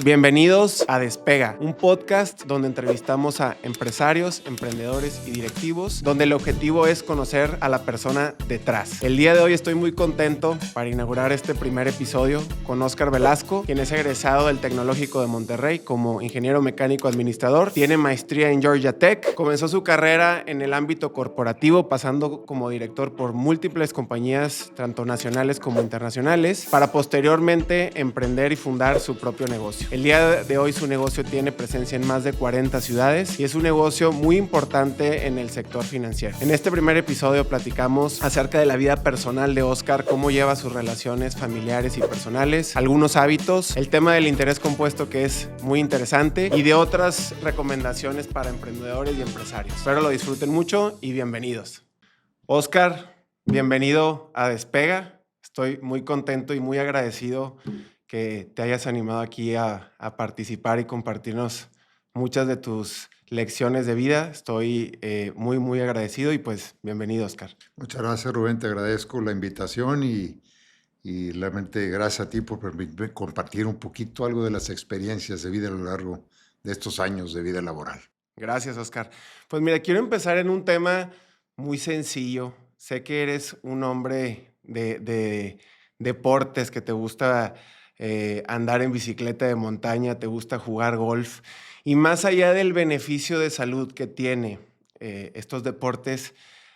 Bienvenidos a Despega, un podcast donde entrevistamos a empresarios, emprendedores y directivos, donde el objetivo es conocer a la persona detrás. El día de hoy estoy muy contento para inaugurar este primer episodio con Óscar Velasco, quien es egresado del Tecnológico de Monterrey como ingeniero mecánico administrador, tiene maestría en Georgia Tech, comenzó su carrera en el ámbito corporativo pasando como director por múltiples compañías tanto nacionales como internacionales, para posteriormente emprender y fundar su propio negocio. El día de hoy su negocio tiene presencia en más de 40 ciudades y es un negocio muy importante en el sector financiero. En este primer episodio platicamos acerca de la vida personal de Óscar, cómo lleva sus relaciones familiares y personales, algunos hábitos, el tema del interés compuesto que es muy interesante y de otras recomendaciones para emprendedores y empresarios. Espero lo disfruten mucho y bienvenidos. Óscar, bienvenido a Despega. Estoy muy contento y muy agradecido que te hayas animado aquí a participar y compartirnos muchas de tus lecciones de vida. Estoy muy agradecido y pues bienvenido, Óscar. Muchas gracias, Rubén. Te agradezco la invitación y realmente gracias a ti por permitirme compartir un poquito algo de las experiencias de vida a lo largo de estos años de vida laboral. Gracias, Óscar. Pues mira, quiero empezar en un tema muy sencillo. Sé que eres un hombre de deportes, que te gusta andar en bicicleta de montaña, te gusta jugar golf. Y más allá del beneficio de salud que tiene estos deportes,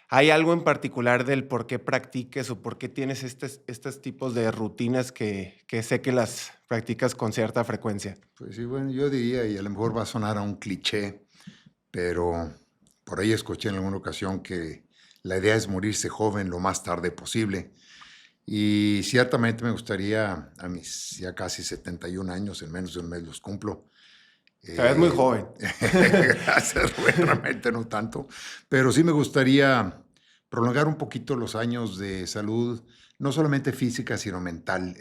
¿hay algo en particular del por qué practiques o por qué tienes estos tipos de rutinas que sé que las practicas con cierta frecuencia? Pues sí, bueno, yo diría, y a lo mejor va a sonar a un cliché, pero por ahí escuché en alguna ocasión que la idea es morirse joven lo más tarde posible. Y ciertamente me gustaría, a mis ya casi 71 años, en menos de un mes los cumplo. Te ves muy joven. Gracias, Rubén, realmente no tanto, pero sí me gustaría prolongar un poquito los años de salud, no solamente física, sino mental.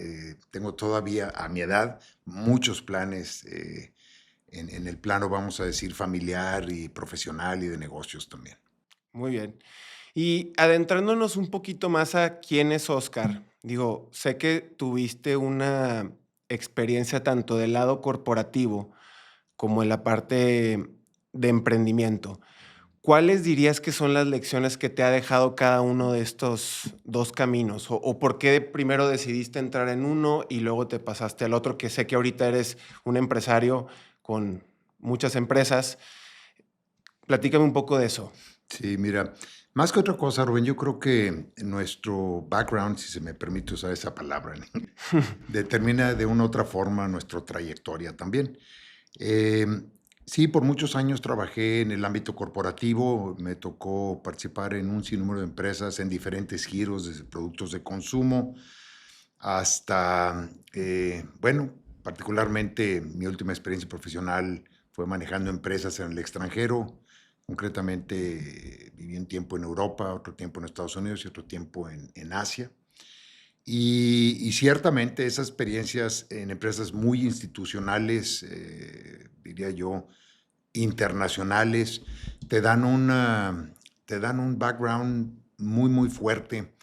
Tengo todavía a mi edad muchos planes en el plano, vamos a decir, familiar y profesional y de negocios también. Muy bien. Y adentrándonos un poquito más a quién es Óscar, digo, sé que tuviste una experiencia tanto del lado corporativo como en la parte de emprendimiento. ¿Cuáles dirías que son las lecciones que te ha dejado cada uno de estos dos caminos? ¿O por qué primero decidiste entrar en uno y luego te pasaste al otro? Que sé que ahorita eres un empresario con muchas empresas. Platícame un poco de eso. Sí, mira, más que otra cosa, Rubén, yo creo que nuestro background, si se me permite usar esa palabra, determina de una u otra forma nuestra trayectoria también. Eh, sí, por muchos años trabajé en el ámbito corporativo, me tocó participar en un sinnúmero de empresas en diferentes giros, desde productos de consumo hasta, bueno, particularmente mi última experiencia profesional fue manejando empresas en el extranjero. Concretamente, viví un tiempo en Europa, otro tiempo en Estados Unidos y otro tiempo en Asia. Y ciertamente esas experiencias en empresas muy institucionales, diría yo, internacionales, te dan, te dan un background muy fuerte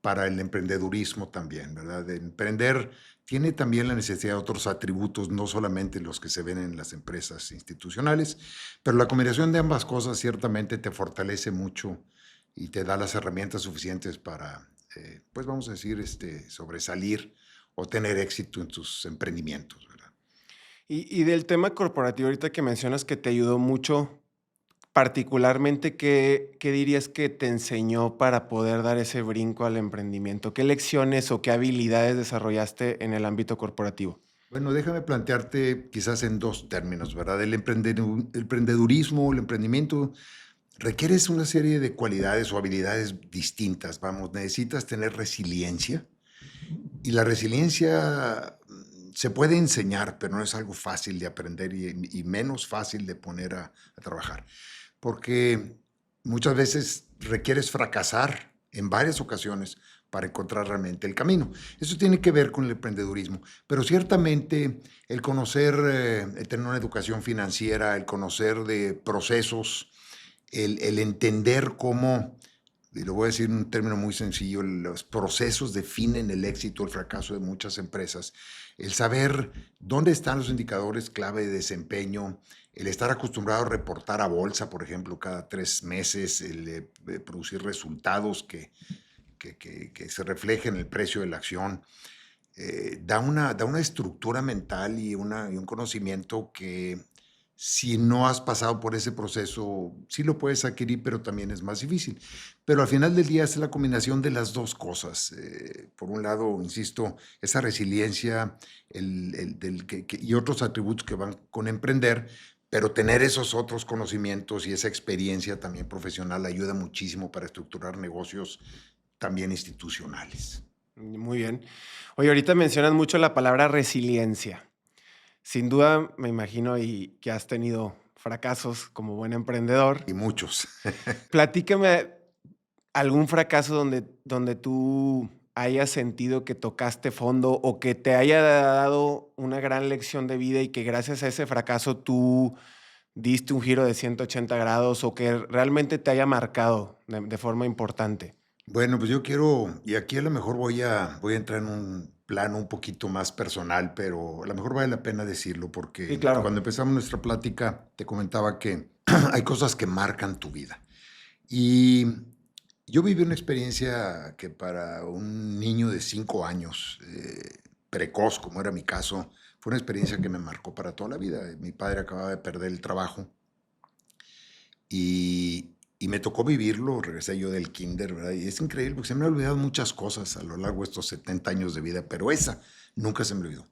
para el emprendedurismo también, ¿verdad? De emprender tiene también la necesidad de otros atributos, no solamente los que se ven en las empresas institucionales, pero la combinación de ambas cosas ciertamente te fortalece mucho y te da las herramientas suficientes para, pues vamos a decir, sobresalir o tener éxito en tus emprendimientos, ¿verdad? Y del tema corporativo, ahorita que mencionas que te ayudó mucho, particularmente, ¿qué dirías que te enseñó para poder dar ese brinco al emprendimiento? ¿Qué lecciones o qué habilidades desarrollaste en el ámbito corporativo? Bueno, déjame plantearte quizás en dos términos, ¿verdad? El emprendedurismo, el emprendimiento, requieres una serie de cualidades o habilidades distintas. Vamos, necesitas tener resiliencia y la resiliencia se puede enseñar, pero no es algo fácil de aprender y menos fácil de poner a trabajar, porque muchas veces requieres fracasar en varias ocasiones para encontrar realmente el camino. Eso tiene que ver con el emprendedurismo, pero ciertamente el conocer, el tener una educación financiera, el conocer de procesos, el entender cómo y lo voy a decir en un término muy sencillo, los procesos definen el éxito o el fracaso de muchas empresas. El saber dónde están los indicadores clave de desempeño, el estar acostumbrado a reportar a bolsa, por ejemplo, cada 3 meses, el producir resultados que se reflejen en el precio de la acción, da una estructura mental y un conocimiento que si no has pasado por ese proceso, sí lo puedes adquirir, pero también es más difícil. Pero al final del día es la combinación de las dos cosas. Por un lado, insisto, esa resiliencia y otros atributos que van con emprender, pero tener esos otros conocimientos y esa experiencia también profesional ayuda muchísimo para estructurar negocios también institucionales. Muy bien. Oye, ahorita mencionas mucho la palabra resiliencia. Sin duda, me imagino y que has tenido fracasos como buen emprendedor. Y muchos. Platícame algún fracaso donde tú hayas sentido que tocaste fondo o que te haya dado una gran lección de vida y que gracias a ese fracaso tú diste un giro de 180 grados o que realmente te haya marcado de forma importante. Bueno, pues yo quiero, y aquí a lo mejor voy a entrar en un plano un poquito más personal, pero a lo mejor vale la pena decirlo Sí, porque claro. cuando empezamos nuestra plática te comentaba que hay cosas que marcan tu vida. Y yo viví una experiencia que para un niño de 5 años, precoz, como era mi caso, fue una experiencia que me marcó para toda la vida. Mi padre acababa de perder el trabajo y me tocó vivirlo, regresé yo del kinder, ¿verdad? Y es increíble porque se me han olvidado muchas cosas a lo largo de estos 70 años de vida, pero esa nunca se me olvidó.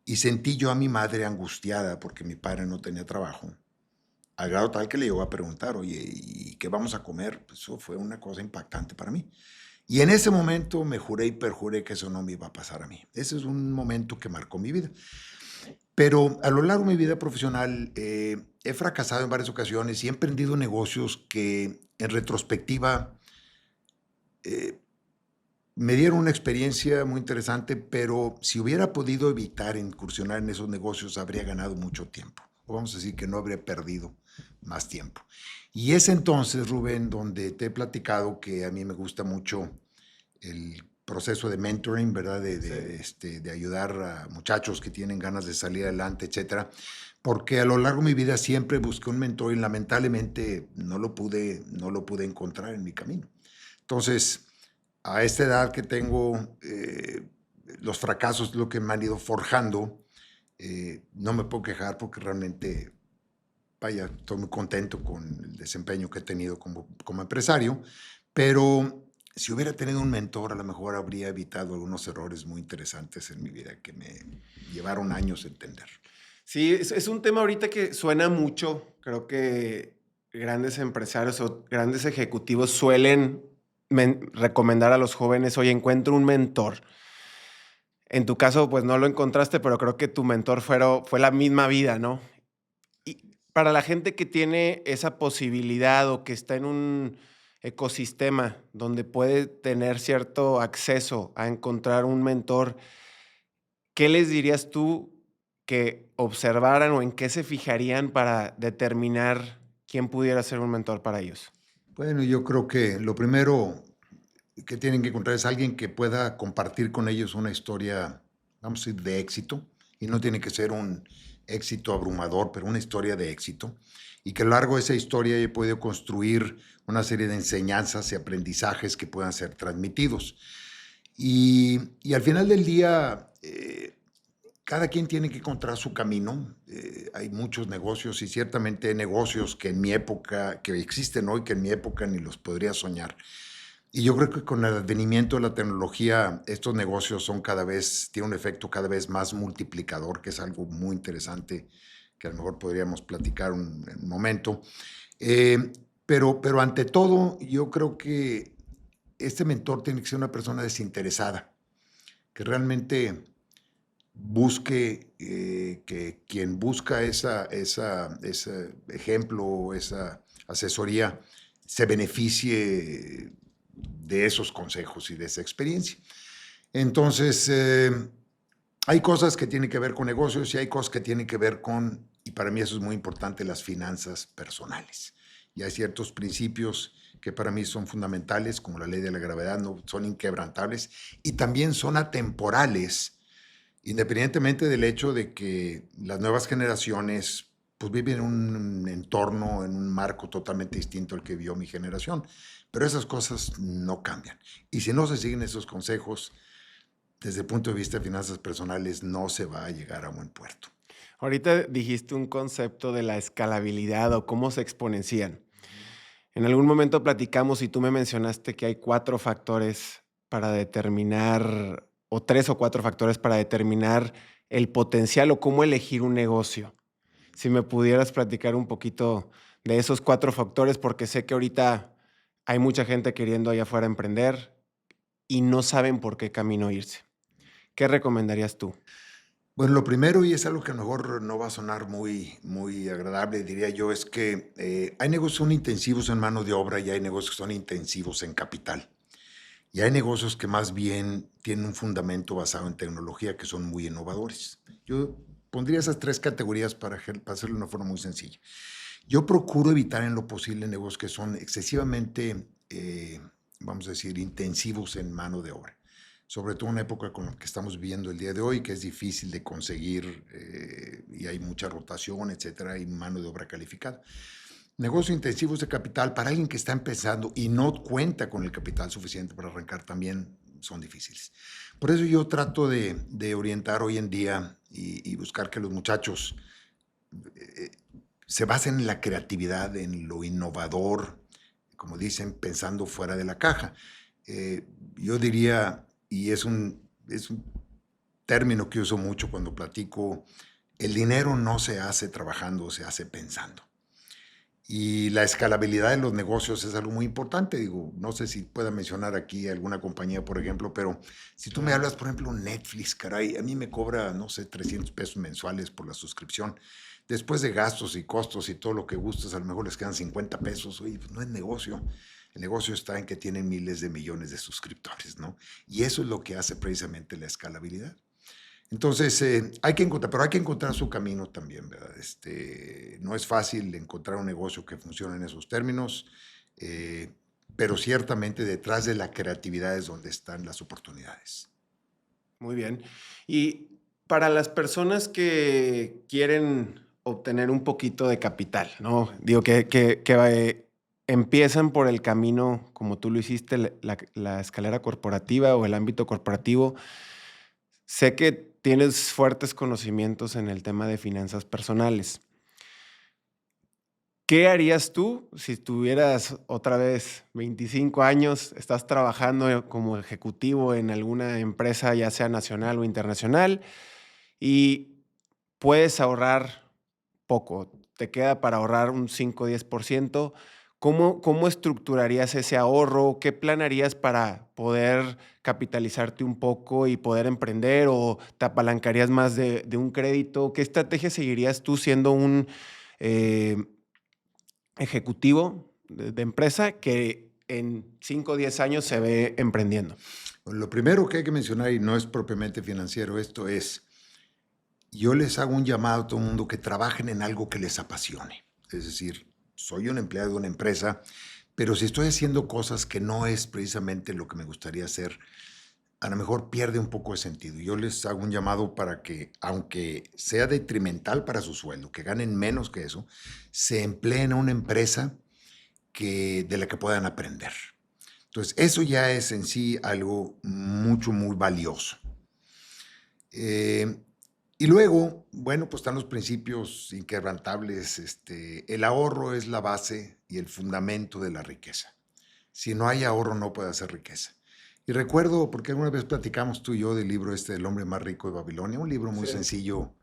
Y sentí yo a mi madre angustiada porque mi padre no tenía trabajo, al grado tal que le llegó a preguntar, oye, ¿y qué vamos a comer? Pues eso fue una cosa impactante para mí. Y en ese momento me juré y perjuré que eso no me iba a pasar a mí. Ese es un momento que marcó mi vida. Pero a lo largo de mi vida profesional he fracasado en varias ocasiones y he emprendido negocios que en retrospectiva eh, me dieron una experiencia muy interesante, pero si hubiera podido evitar incursionar en esos negocios habría ganado mucho tiempo. O vamos a decir que no habría perdido más tiempo. Y es entonces, Rubén, donde te he platicado que a mí me gusta mucho el proceso de mentoring, ¿verdad? Sí. De ayudar a muchachos que tienen ganas de salir adelante, etcétera. Porque a lo largo de mi vida siempre busqué un mentor y lamentablemente no lo pude encontrar en mi camino. Entonces, a esta edad que tengo, los fracasos es lo que me han ido forjando. No me puedo quejar porque realmente, vaya, estoy muy contento con el desempeño que he tenido como empresario, pero si hubiera tenido un mentor, a lo mejor habría evitado algunos errores muy interesantes en mi vida que me llevaron años a entender. Sí, es un tema ahorita que suena mucho. Creo que grandes empresarios o grandes ejecutivos suelen recomendar a los jóvenes, oye, encuentro un mentor. En tu caso, pues no lo encontraste, pero creo que tu mentor fue la misma vida, ¿no? Y para la gente que tiene esa posibilidad o que está en un ecosistema donde puede tener cierto acceso a encontrar un mentor, ¿qué les dirías tú que observaran o en qué se fijarían para determinar quién pudiera ser un mentor para ellos? Bueno, yo creo que lo primero que tienen que encontrar es alguien que pueda compartir con ellos una historia, vamos a decir, de éxito, y no tiene que ser un éxito abrumador, pero una historia de éxito, y que a lo largo de esa historia he podido construir una serie de enseñanzas y aprendizajes que puedan ser transmitidos. Y al final del día, cada quien tiene que encontrar su camino. Hay muchos negocios y ciertamente negocios que en mi época, que existen hoy, que en mi época ni los podría soñar. Y yo creo que con el advenimiento de la tecnología, estos negocios tienen un efecto cada vez más multiplicador, que es algo muy interesante, que a lo mejor podríamos platicar en un momento. Eh, pero ante todo, yo creo que este mentor tiene que ser una persona desinteresada, que realmente busque, que quien busca ese ejemplo, esa asesoría, se beneficie de esos consejos y de esa experiencia. Entonces, hay cosas que tienen que ver con negocios y hay cosas que tienen que ver y para mí eso es muy importante, las finanzas personales. Y hay ciertos principios que para mí son fundamentales, como la ley de la gravedad, no, son inquebrantables y también son atemporales, independientemente del hecho de que las nuevas generaciones pues viven en un entorno, en un marco totalmente distinto al que vio mi generación. Pero esas cosas no cambian. Y si no se siguen esos consejos, desde el punto de vista de finanzas personales, no se va a llegar a buen puerto. Ahorita dijiste un concepto de la escalabilidad o cómo se exponencian. En algún momento platicamos y tú me mencionaste que hay 4 factores para determinar, o 3 o 4 factores para determinar el potencial o cómo elegir un negocio. Si me pudieras platicar un poquito de esos 4 factores, porque sé que ahorita hay mucha gente queriendo allá afuera emprender y no saben por qué camino irse. ¿Qué recomendarías tú? Bueno, lo primero, y es algo que a lo mejor no va a sonar muy agradable, diría yo, es que hay negocios que son intensivos en mano de obra y hay negocios que son intensivos en capital. Y hay negocios que más bien tienen un fundamento basado en tecnología que son muy innovadores. Yo pondría esas 3 categorías para hacerlo de una forma muy sencilla. Yo procuro evitar en lo posible negocios que son excesivamente, vamos a decir, intensivos en mano de obra. Sobre todo en una época como la que estamos viviendo el día de hoy, que es difícil de conseguir y hay mucha rotación, etcétera, y mano de obra calificada. Negocios intensivos de capital para alguien que está empezando y no cuenta con el capital suficiente para arrancar también son difíciles. Por eso yo trato de orientar hoy en día y buscar que los muchachos se basen en la creatividad, en lo innovador, como dicen, pensando fuera de la caja. Yo diría, y es un término que uso mucho cuando platico, el dinero no se hace trabajando, se hace pensando. Y la escalabilidad de los negocios es algo muy importante. Digo, no sé si pueda mencionar aquí alguna compañía, por ejemplo, pero si tú me hablas, por ejemplo, Netflix, caray, a mí me cobra, no sé, 300 pesos mensuales por la suscripción. Después de gastos y costos y todo lo que gustas, a lo mejor les quedan 50 pesos. Oye, pues no es negocio. El negocio está en que tienen miles de millones de suscriptores, ¿no? Y eso es lo que hace precisamente la escalabilidad. Entonces, hay que encontrar, pero hay que encontrar su camino también, ¿verdad? No es fácil encontrar un negocio que funcione en esos términos, eh, pero ciertamente detrás de la creatividad es donde están las oportunidades. Muy bien. Y para las personas que quieren obtener un poquito de capital, ¿no? Digo que empiezan por el camino, como tú lo hiciste, la escalera corporativa o el ámbito corporativo. Sé que tienes fuertes conocimientos en el tema de finanzas personales. ¿Qué harías tú si tuvieras otra vez 25 años, estás trabajando como ejecutivo en alguna empresa, ya sea nacional o internacional, y puedes ahorrar poco? Te queda para ahorrar un 5 o 10%. ¿Cómo estructurarías ese ahorro? ¿Qué planearías para poder capitalizarte un poco y poder emprender? ¿O te apalancarías más de un crédito? ¿Qué estrategia seguirías tú siendo un eh, ejecutivo de empresa que en 5 o 10 años se ve emprendiendo? Bueno, lo primero que hay que mencionar, y no es propiamente financiero, esto es, yo les hago un llamado a todo el mundo que trabajen en algo que les apasione. Es decir, soy un empleado de una empresa, pero si estoy haciendo cosas que no es precisamente lo que me gustaría hacer, a lo mejor pierde un poco de sentido. Yo les hago un llamado para que, aunque sea detrimental para su sueldo, que ganen menos que eso, se empleen en una empresa de la que puedan aprender. Entonces, eso ya es en sí algo muy valioso. Y luego, bueno, pues están los principios inquebrantables. El ahorro es la base y el fundamento de la riqueza. Si no hay ahorro, no puede hacer riqueza. Y recuerdo, porque alguna vez platicamos tú y yo del libro del hombre más rico de Babilonia, un libro muy sencillo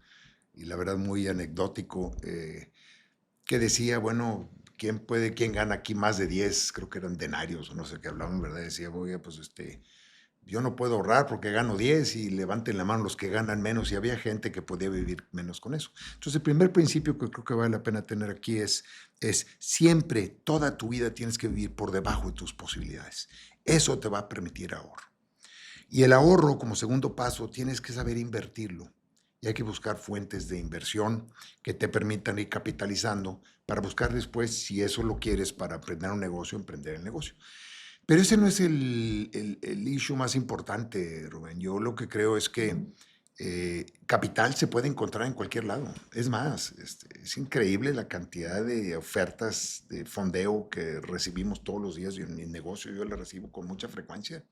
y la verdad muy anecdótico, que decía, bueno, ¿quién gana aquí más de 10? Creo que eran denarios o no sé qué hablaban, ¿verdad? Decía, oye, pues yo no puedo ahorrar porque gano 10 y levanten la mano los que ganan menos, y había gente que podía vivir menos con eso. Entonces, el primer principio que creo que vale la pena tener aquí es siempre, toda tu vida tienes que vivir por debajo de tus posibilidades. Eso te va a permitir ahorro. Y el ahorro, como segundo paso, tienes que saber invertirlo. y hay que buscar fuentes de inversión que te permitan ir capitalizando para buscar después, si eso lo quieres para emprender el negocio. Pero ese no es el issue más importante, Rubén. Yo lo que creo es que capital se puede encontrar en cualquier lado. Es más, es increíble la cantidad de ofertas de fondeo que recibimos todos los días. Y en mi negocio yo las recibo con mucha frecuencia.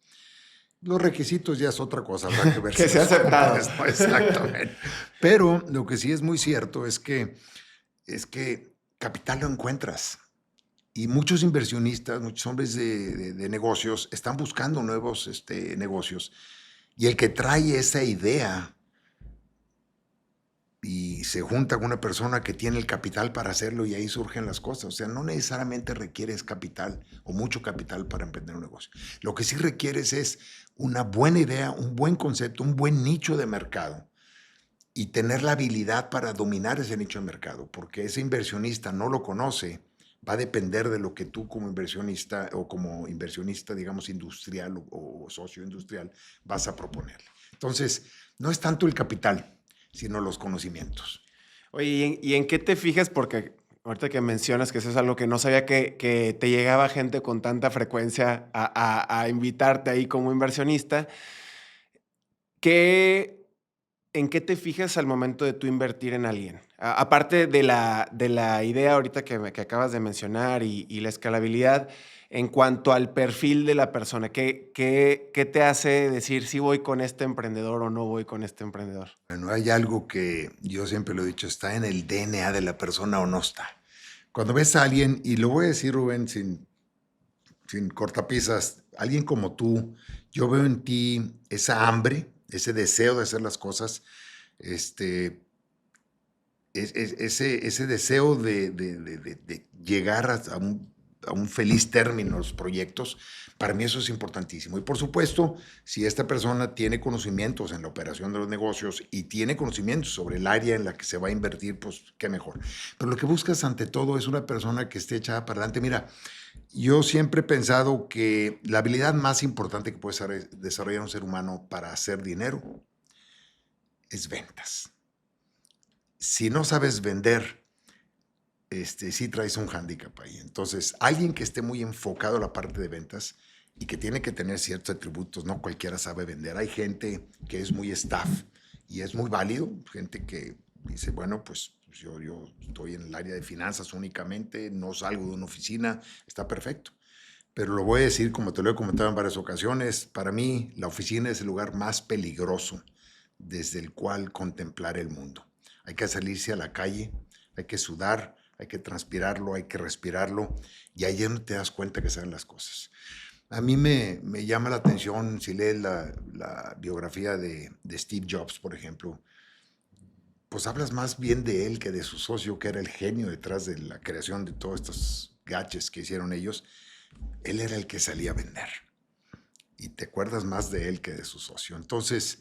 Los requisitos ya es otra cosa, habrá que ver Que si sea los aceptado. cumples, ¿no? Exactamente. Pero lo que sí es muy cierto es que capital lo encuentras. Y muchos inversionistas, muchos hombres de negocios están buscando nuevos negocios. Y el que trae esa idea y se junta con una persona que tiene el capital para hacerlo y ahí surgen las cosas. O sea, no necesariamente requieres capital o mucho capital para emprender un negocio. Lo que sí requieres es una buena idea, un buen concepto, un buen nicho de mercado y tener la habilidad para dominar ese nicho de mercado, porque ese inversionista no lo conoce. Va a depender de lo que tú como inversionista o como inversionista, digamos, industrial o socio industrial, vas a proponerle. Entonces, no es tanto el capital, sino los conocimientos. Oye, ¿y en qué te fijas? Porque ahorita que mencionas que eso es algo que no sabía que te llegaba gente con tanta frecuencia a invitarte ahí como inversionista. ¿Qué, ¿En qué te fijas al momento de tú invertir en alguien? Aparte de la idea ahorita que acabas de mencionar y la escalabilidad, en cuanto al perfil de la persona, ¿qué te hace decir si voy con este emprendedor o no voy con este emprendedor? Bueno, hay algo que yo siempre lo he dicho, está en el DNA de la persona o no está. Cuando ves a alguien, y lo voy a decir, Rubén, sin cortapisas, alguien como tú, yo veo en ti esa hambre, ese deseo de hacer las cosas, este, ese deseo de llegar a un feliz término los proyectos, para mí eso es importantísimo. Y por supuesto, si esta persona tiene conocimientos en la operación de los negocios y tiene conocimientos sobre el área en la que se va a invertir, pues qué mejor. Pero lo que buscas ante todo es una persona que esté echada para adelante. Mira, yo siempre he pensado que la habilidad más importante que puede desarrollar un ser humano para hacer dinero es ventas. Si no sabes vender, sí traes un hándicap ahí. Entonces, alguien que esté muy enfocado a la parte de ventas y que tiene que tener ciertos atributos, no cualquiera sabe vender. Hay gente que es muy staff y es muy válido, gente que dice, bueno, pues yo estoy en el área de finanzas únicamente, no salgo de una oficina, está perfecto. Pero lo voy a decir, como te lo he comentado en varias ocasiones, para mí la oficina es el lugar más peligroso desde el cual contemplar el mundo. Hay que salirse a la calle, hay que sudar, hay que transpirarlo, hay que respirarlo, y ahí es donde te das cuenta que salen las cosas. A mí me llama la atención, si lees la biografía de Steve Jobs, por ejemplo, pues hablas más bien de él que de su socio, que era el genio detrás de la creación de todos estos gadgets que hicieron ellos. Él era el que salía a vender, y te acuerdas más de él que de su socio. Entonces,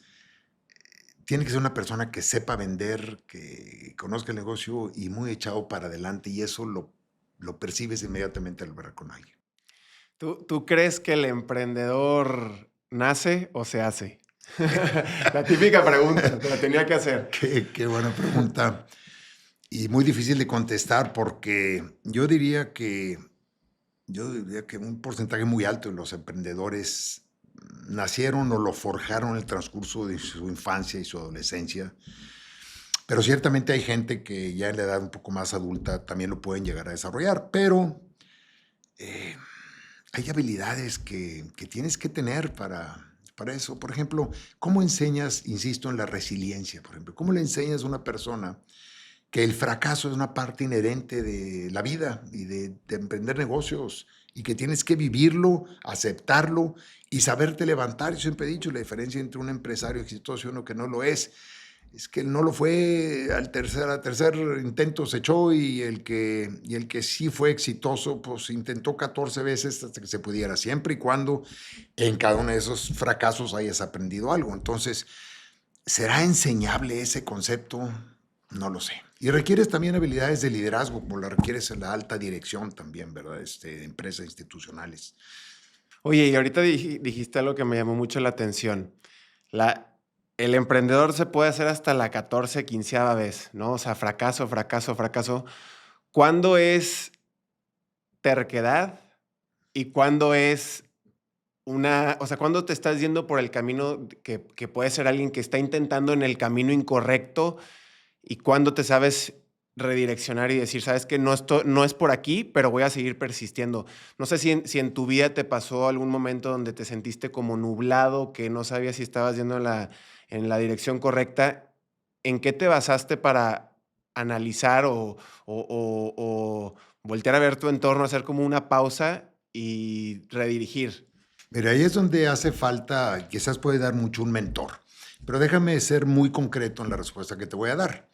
tiene que ser una persona que sepa vender, que conozca el negocio y muy echado para adelante, y eso lo percibes inmediatamente al hablar con alguien. ¿Tú crees que el emprendedor nace o se hace? La típica pregunta, te la tenía que hacer. Qué buena pregunta y muy difícil de contestar, porque yo diría que un porcentaje muy alto de los emprendedores nacieron o lo forjaron en el transcurso de su infancia y su adolescencia. Pero ciertamente hay gente que ya en la edad un poco más adulta también lo pueden llegar a desarrollar, pero eh, hay habilidades que tienes que tener para eso. Por ejemplo, ¿cómo enseñas, insisto, en la resiliencia? Por ejemplo, ¿cómo le enseñas a una persona que el fracaso es una parte inherente de la vida y de emprender negocios y que tienes que vivirlo, aceptarlo y saberte levantar? Yo siempre he dicho, la diferencia entre un empresario exitoso y uno que no lo es que él no lo fue, al tercer intento se echó, y el que sí fue exitoso, pues intentó 14 veces hasta que se pudiera, siempre y cuando en cada uno de esos fracasos hayas aprendido algo. Entonces, ¿será enseñable ese concepto? No lo sé. Y requieres también habilidades de liderazgo, como la requieres en la alta dirección también, ¿verdad? De empresas institucionales. Oye, y ahorita dijiste algo que me llamó mucho la atención. el emprendedor se puede hacer hasta la 14, 15ª vez, ¿no? O sea, fracaso, fracaso, fracaso. ¿Cuándo es terquedad y cuándo es o sea, cuándo te estás yendo por el camino que puede ser alguien que está intentando en el camino incorrecto y cuándo te sabes redireccionar y decir, sabes que no es por aquí, pero voy a seguir persistiendo? No sé si en tu vida te pasó algún momento donde te sentiste como nublado, que no sabías si estabas yendo en la dirección correcta. ¿En qué te basaste para analizar o voltear a ver tu entorno, hacer como una pausa y redirigir? Mira, ahí es donde hace falta, quizás puede dar mucho un mentor, pero déjame ser muy concreto en la respuesta que te voy a dar.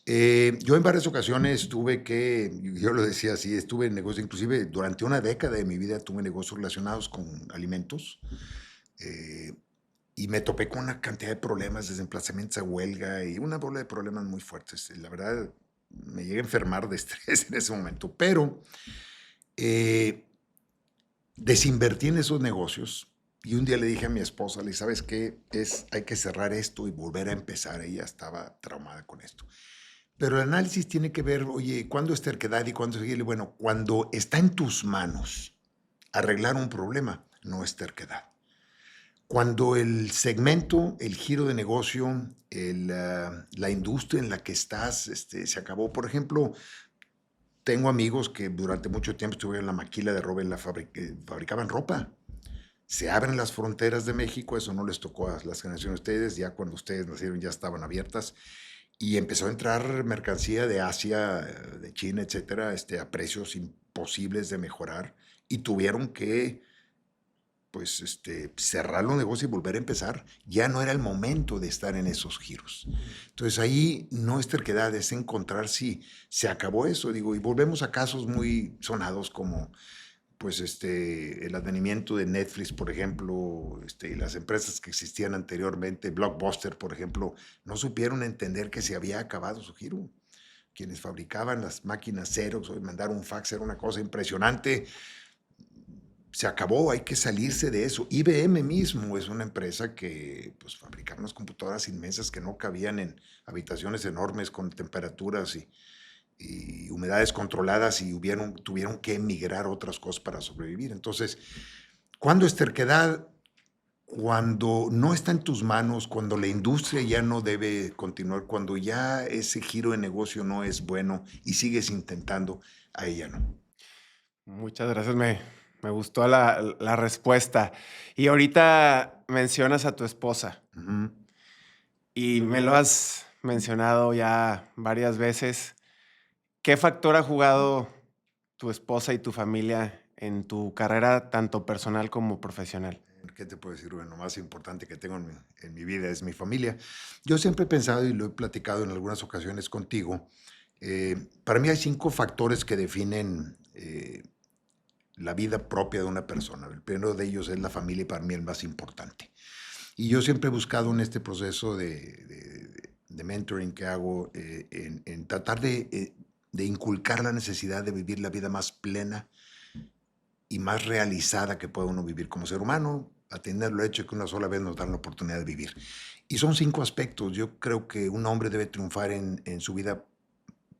Yo en varias ocasiones tuve que, yo lo decía así, estuve en negocios, inclusive durante una década de mi vida tuve negocios relacionados con alimentos, eh, y me topé con una cantidad de problemas, desde emplazamientos a huelga y una bola de problemas muy fuertes. La verdad, me llegué a enfermar de estrés en ese momento, pero eh, desinvertí en esos negocios y un día le dije a mi esposa, le dije, ¿sabes qué? Hay que cerrar esto y volver a empezar. Ella estaba traumada con esto. Pero el análisis tiene que ver, oye, ¿cuándo es terquedad y cuándo seguirle? Bueno, cuando está en tus manos arreglar un problema, no es terquedad. Cuando el segmento, el giro de negocio, la industria en la que estás se acabó. Por ejemplo, tengo amigos que durante mucho tiempo estuvieron en la maquila de ropa, fabricaban ropa. Se abren las fronteras de México, eso no les tocó a las generaciones de ustedes, ya cuando ustedes nacieron ya estaban abiertas, y empezó a entrar mercancía de Asia, de China, etcétera, a precios imposibles de mejorar, y tuvieron que pues cerrar los negocios y volver a empezar. Ya no era el momento de estar en esos giros. Entonces ahí no es terquedad, es encontrar si se acabó eso, digo, y volvemos a casos muy sonados como pues el advenimiento de Netflix, por ejemplo, y las empresas que existían anteriormente, Blockbuster, por ejemplo, no supieron entender que se había acabado su giro. Quienes fabricaban las máquinas Xerox o mandar un fax era una cosa impresionante. Se acabó, hay que salirse de eso. IBM mismo es una empresa que pues, fabricaba unas computadoras inmensas que no cabían en habitaciones enormes con temperaturas y humedades controladas y tuvieron que emigrar otras cosas para sobrevivir. Entonces, ¿cuándo es terquedad? Cuando no está en tus manos, cuando la industria ya no debe continuar, cuando ya ese giro de negocio no es bueno y sigues intentando, ahí ya no. Muchas gracias, me gustó la respuesta. Y ahorita mencionas a tu esposa Ujú. y me lo has mencionado ya varias veces. ¿Qué factor ha jugado tu esposa y tu familia en tu carrera, tanto personal como profesional? ¿Qué te puedo decir? Bueno, lo más importante que tengo en mi vida es mi familia. Yo siempre he pensado y lo he platicado en algunas ocasiones contigo. Para mí hay 5 factores que definen la vida propia de una persona. El primero de ellos es la familia y para mí el más importante. Y yo siempre he buscado en este proceso de mentoring que hago en tratar de inculcar la necesidad de vivir la vida más plena y más realizada que pueda uno vivir como ser humano, atenderlo hecho que una sola vez nos dan la oportunidad de vivir. Y son 5 aspectos. Yo creo que un hombre debe triunfar en su vida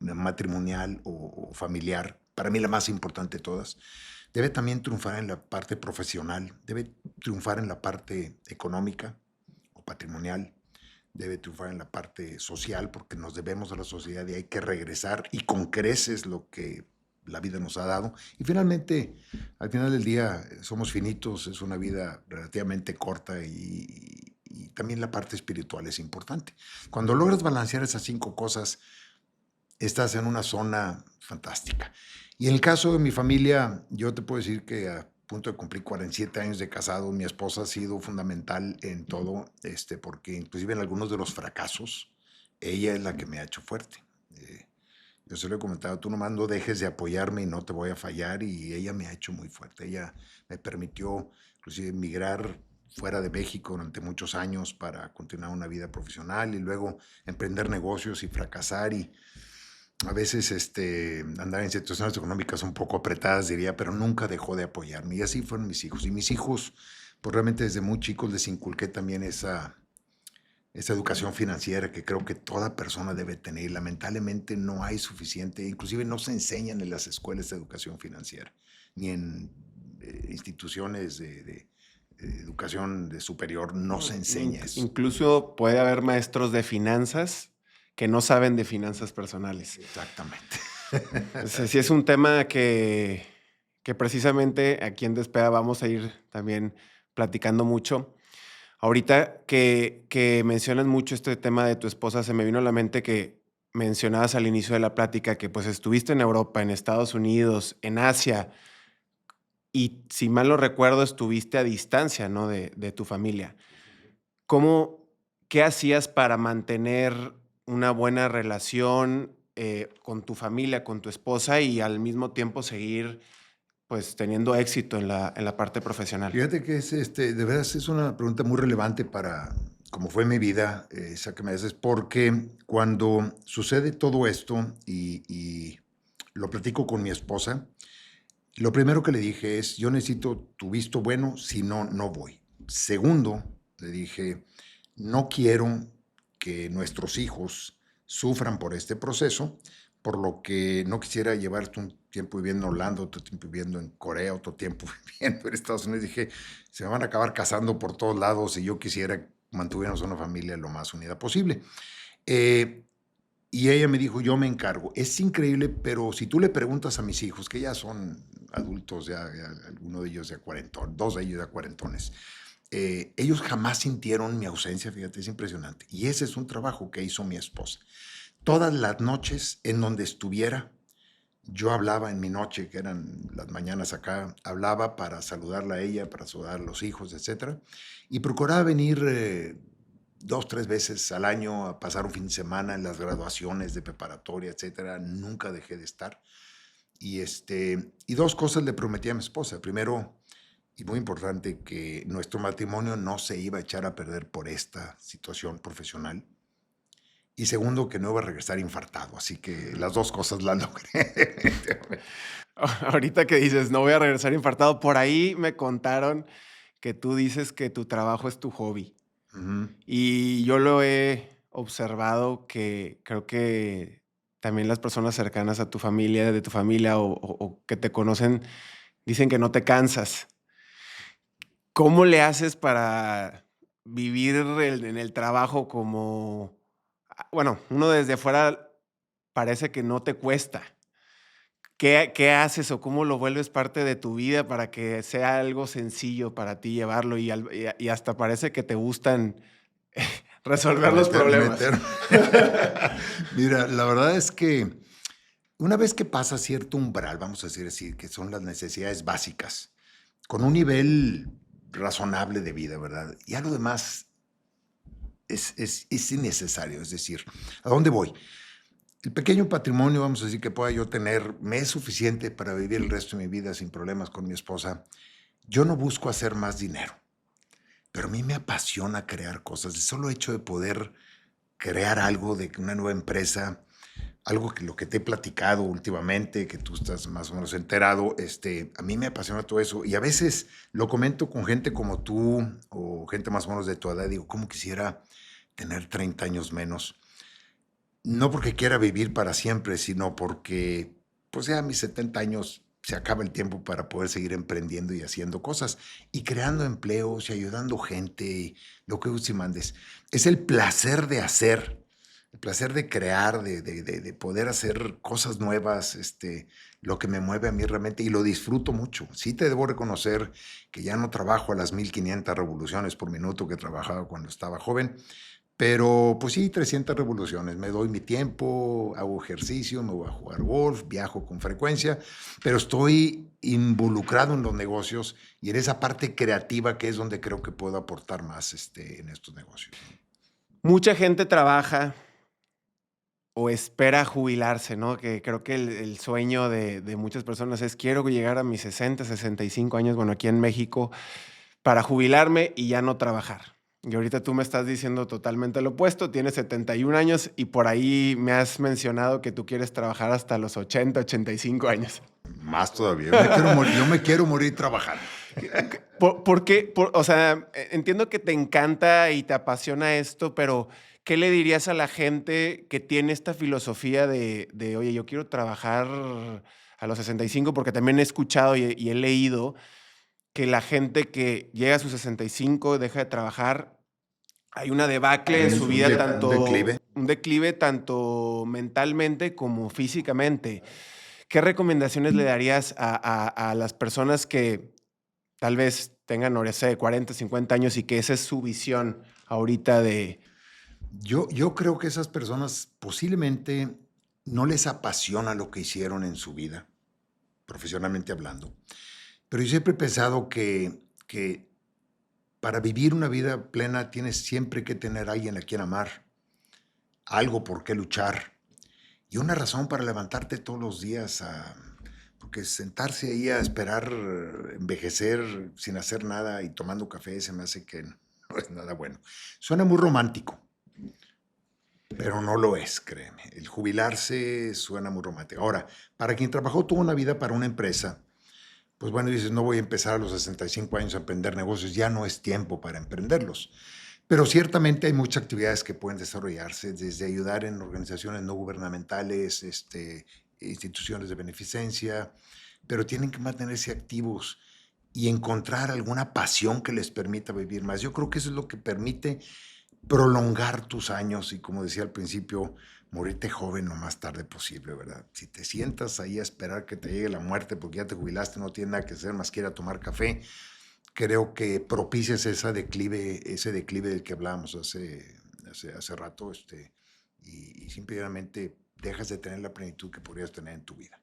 matrimonial o familiar, para mí la más importante de todas. Debe también triunfar en la parte profesional, debe triunfar en la parte económica o patrimonial, debe triunfar en la parte social, porque nos debemos a la sociedad y hay que regresar y con creces lo que la vida nos ha dado. Y finalmente, al final del día, somos finitos, es una vida relativamente corta y también la parte espiritual es importante. Cuando logras balancear esas 5 cosas, estás en una zona fantástica. Y en el caso de mi familia, yo te puedo decir que a punto de cumplir 47 años de casado, mi esposa ha sido fundamental en todo, porque inclusive en algunos de los fracasos, ella es la que me ha hecho fuerte. Eh, yo se lo he comentado, tú nomás no dejes de apoyarme y no te voy a fallar, y ella me ha hecho muy fuerte. Ella me permitió inclusive emigrar fuera de México durante muchos años para continuar una vida profesional y luego emprender negocios y fracasar y a veces andar en situaciones económicas un poco apretadas, diría, pero nunca dejó de apoyarme. Y así fueron mis hijos. Y mis hijos, pues realmente desde muy chicos les inculqué también esa educación financiera que creo que toda persona debe tener. Lamentablemente no hay suficiente, inclusive no se enseñan en las escuelas de educación financiera, ni en instituciones de educación de superior, no se enseña eso. Incluso puede haber maestros de finanzas que no saben de finanzas personales. Exactamente. Sí es un tema que precisamente aquí en Despega vamos a ir también platicando mucho. Ahorita que mencionas mucho este tema de tu esposa, se me vino a la mente que mencionabas al inicio de la plática que pues estuviste en Europa, en Estados Unidos, en Asia, y si mal no recuerdo, estuviste a distancia, ¿no? De tu familia. ¿Cómo, qué hacías para mantener una buena relación con tu familia, con tu esposa y al mismo tiempo seguir pues teniendo éxito en la parte profesional? Fíjate que de veras es una pregunta muy relevante para cómo fue mi vida, esa que me haces, porque cuando sucede todo esto y lo platico con mi esposa, lo primero que le dije es, yo necesito tu visto bueno, si no, no voy. Segundo, le dije, no quiero que nuestros hijos sufran por este proceso, por lo que no quisiera llevarte un tiempo viviendo en Holanda, otro tiempo viviendo en Corea, otro tiempo viviendo en Estados Unidos. Dije, se van a acabar casando por todos lados y yo quisiera que mantuviéramos una familia lo más unida posible. Eh, y ella me dijo, yo me encargo. Es increíble, pero si tú le preguntas a mis hijos, que ya son adultos, ya uno de ellos ya cuarentón, dos de ellos ya cuarentones, ellos jamás sintieron mi ausencia, fíjate, es impresionante. Y ese es un trabajo que hizo mi esposa. Todas las noches en donde estuviera, yo hablaba en mi noche, que eran las mañanas acá, hablaba para saludarla a ella, para saludar a los hijos, etcétera, y procuraba venir 2, 3 veces al año a pasar un fin de semana en las graduaciones de preparatoria, etcétera. Nunca dejé de estar. Y dos cosas le prometí a mi esposa. Primero, y muy importante, que nuestro matrimonio no se iba a echar a perder por esta situación profesional. Y segundo, que no iba a regresar infartado. Así que las dos cosas las logré. Ahorita que dices, no voy a regresar infartado, por ahí me contaron que tú dices que tu trabajo es tu hobby. Ujú. Y yo lo he observado que creo que también las personas cercanas a tu familia, de tu familia o que te conocen, dicen que no te cansas. ¿Cómo le haces para vivir en el trabajo como, bueno, uno desde fuera parece que no te cuesta? ¿Qué haces o cómo lo vuelves parte de tu vida para que sea algo sencillo para ti llevarlo y hasta parece que te gustan resolver los problemas? Mira, la verdad es que una vez que pasa cierto umbral, vamos a decir así, que son las necesidades básicas, con un nivel razonable de vida, ¿verdad? Ya lo demás es innecesario. Es decir, ¿a dónde voy? El pequeño patrimonio, vamos a decir, que pueda yo tener, me es suficiente para vivir el resto de mi vida sin problemas con mi esposa. Yo no busco hacer más dinero, pero a mí me apasiona crear cosas. El solo hecho de poder crear algo de una nueva empresa, algo que lo que te he platicado últimamente, que tú estás más o menos enterado, a mí me apasiona todo eso. Y a veces lo comento con gente como tú o gente más o menos de tu edad. Digo, ¿cómo quisiera tener 30 años menos? No porque quiera vivir para siempre, sino porque, pues ya a mis 70 años se acaba el tiempo para poder seguir emprendiendo y haciendo cosas y creando empleos y ayudando gente y lo que tú mandes. Es el placer de hacer, el placer de crear, de poder hacer cosas nuevas, lo que me mueve a mí realmente y lo disfruto mucho. Sí te debo reconocer que ya no trabajo a las 1500 revoluciones por minuto que trabajaba cuando estaba joven, pero pues sí, 300 revoluciones. Me doy mi tiempo, hago ejercicio, me voy a jugar golf, viajo con frecuencia, pero estoy involucrado en los negocios y en esa parte creativa que es donde creo que puedo aportar más en estos negocios. Mucha gente trabaja o espera jubilarse, ¿no? Que creo que el sueño de muchas personas es quiero llegar a mis 60, 65 años, bueno, aquí en México, para jubilarme y ya no trabajar. Y ahorita tú me estás diciendo totalmente lo opuesto, tienes 71 años y por ahí me has mencionado que tú quieres trabajar hasta los 80, 85 años. Más todavía. Yo me quiero morir trabajando. ¿Por qué? O sea, entiendo que te encanta y te apasiona esto, pero ¿qué le dirías a la gente que tiene esta filosofía de oye, yo quiero trabajar a los 65? Porque también he escuchado y he leído que la gente que llega a sus 65 deja de trabajar, hay una debacle en Es su vida, un declive. un declive tanto mentalmente como físicamente. ¿Qué recomendaciones le darías a las personas que tal vez tengan, no sé, 40, 50 años y que esa es su visión ahorita de... Yo creo que esas personas posiblemente no les apasiona lo que hicieron en su vida, profesionalmente hablando. Pero yo siempre he pensado que para vivir una vida plena tienes siempre que tener a alguien a quien amar, algo por qué luchar y una razón para levantarte todos los días. Porque sentarse ahí a esperar envejecer sin hacer nada y tomando café se me hace que no es nada bueno. Suena muy romántico, pero no lo es, créeme. El jubilarse suena muy romántico. Ahora, para quien trabajó toda una vida para una empresa, pues bueno, dices, no voy a empezar a los 65 años a emprender negocios, ya no es tiempo para emprenderlos. Pero ciertamente hay muchas actividades que pueden desarrollarse, desde ayudar en organizaciones no gubernamentales, instituciones de beneficencia, pero tienen que mantenerse activos y encontrar alguna pasión que les permita vivir más. Yo creo que eso es lo que permite prolongar tus años y, como decía al principio, morirte joven lo más tarde posible, ¿verdad? Si te sientas ahí a esperar que te llegue la muerte porque ya te jubilaste, no tienes nada que hacer más que ir a tomar café, creo que propicias ese declive del que hablábamos hace rato, y simplemente dejas de tener la plenitud que podrías tener en tu vida.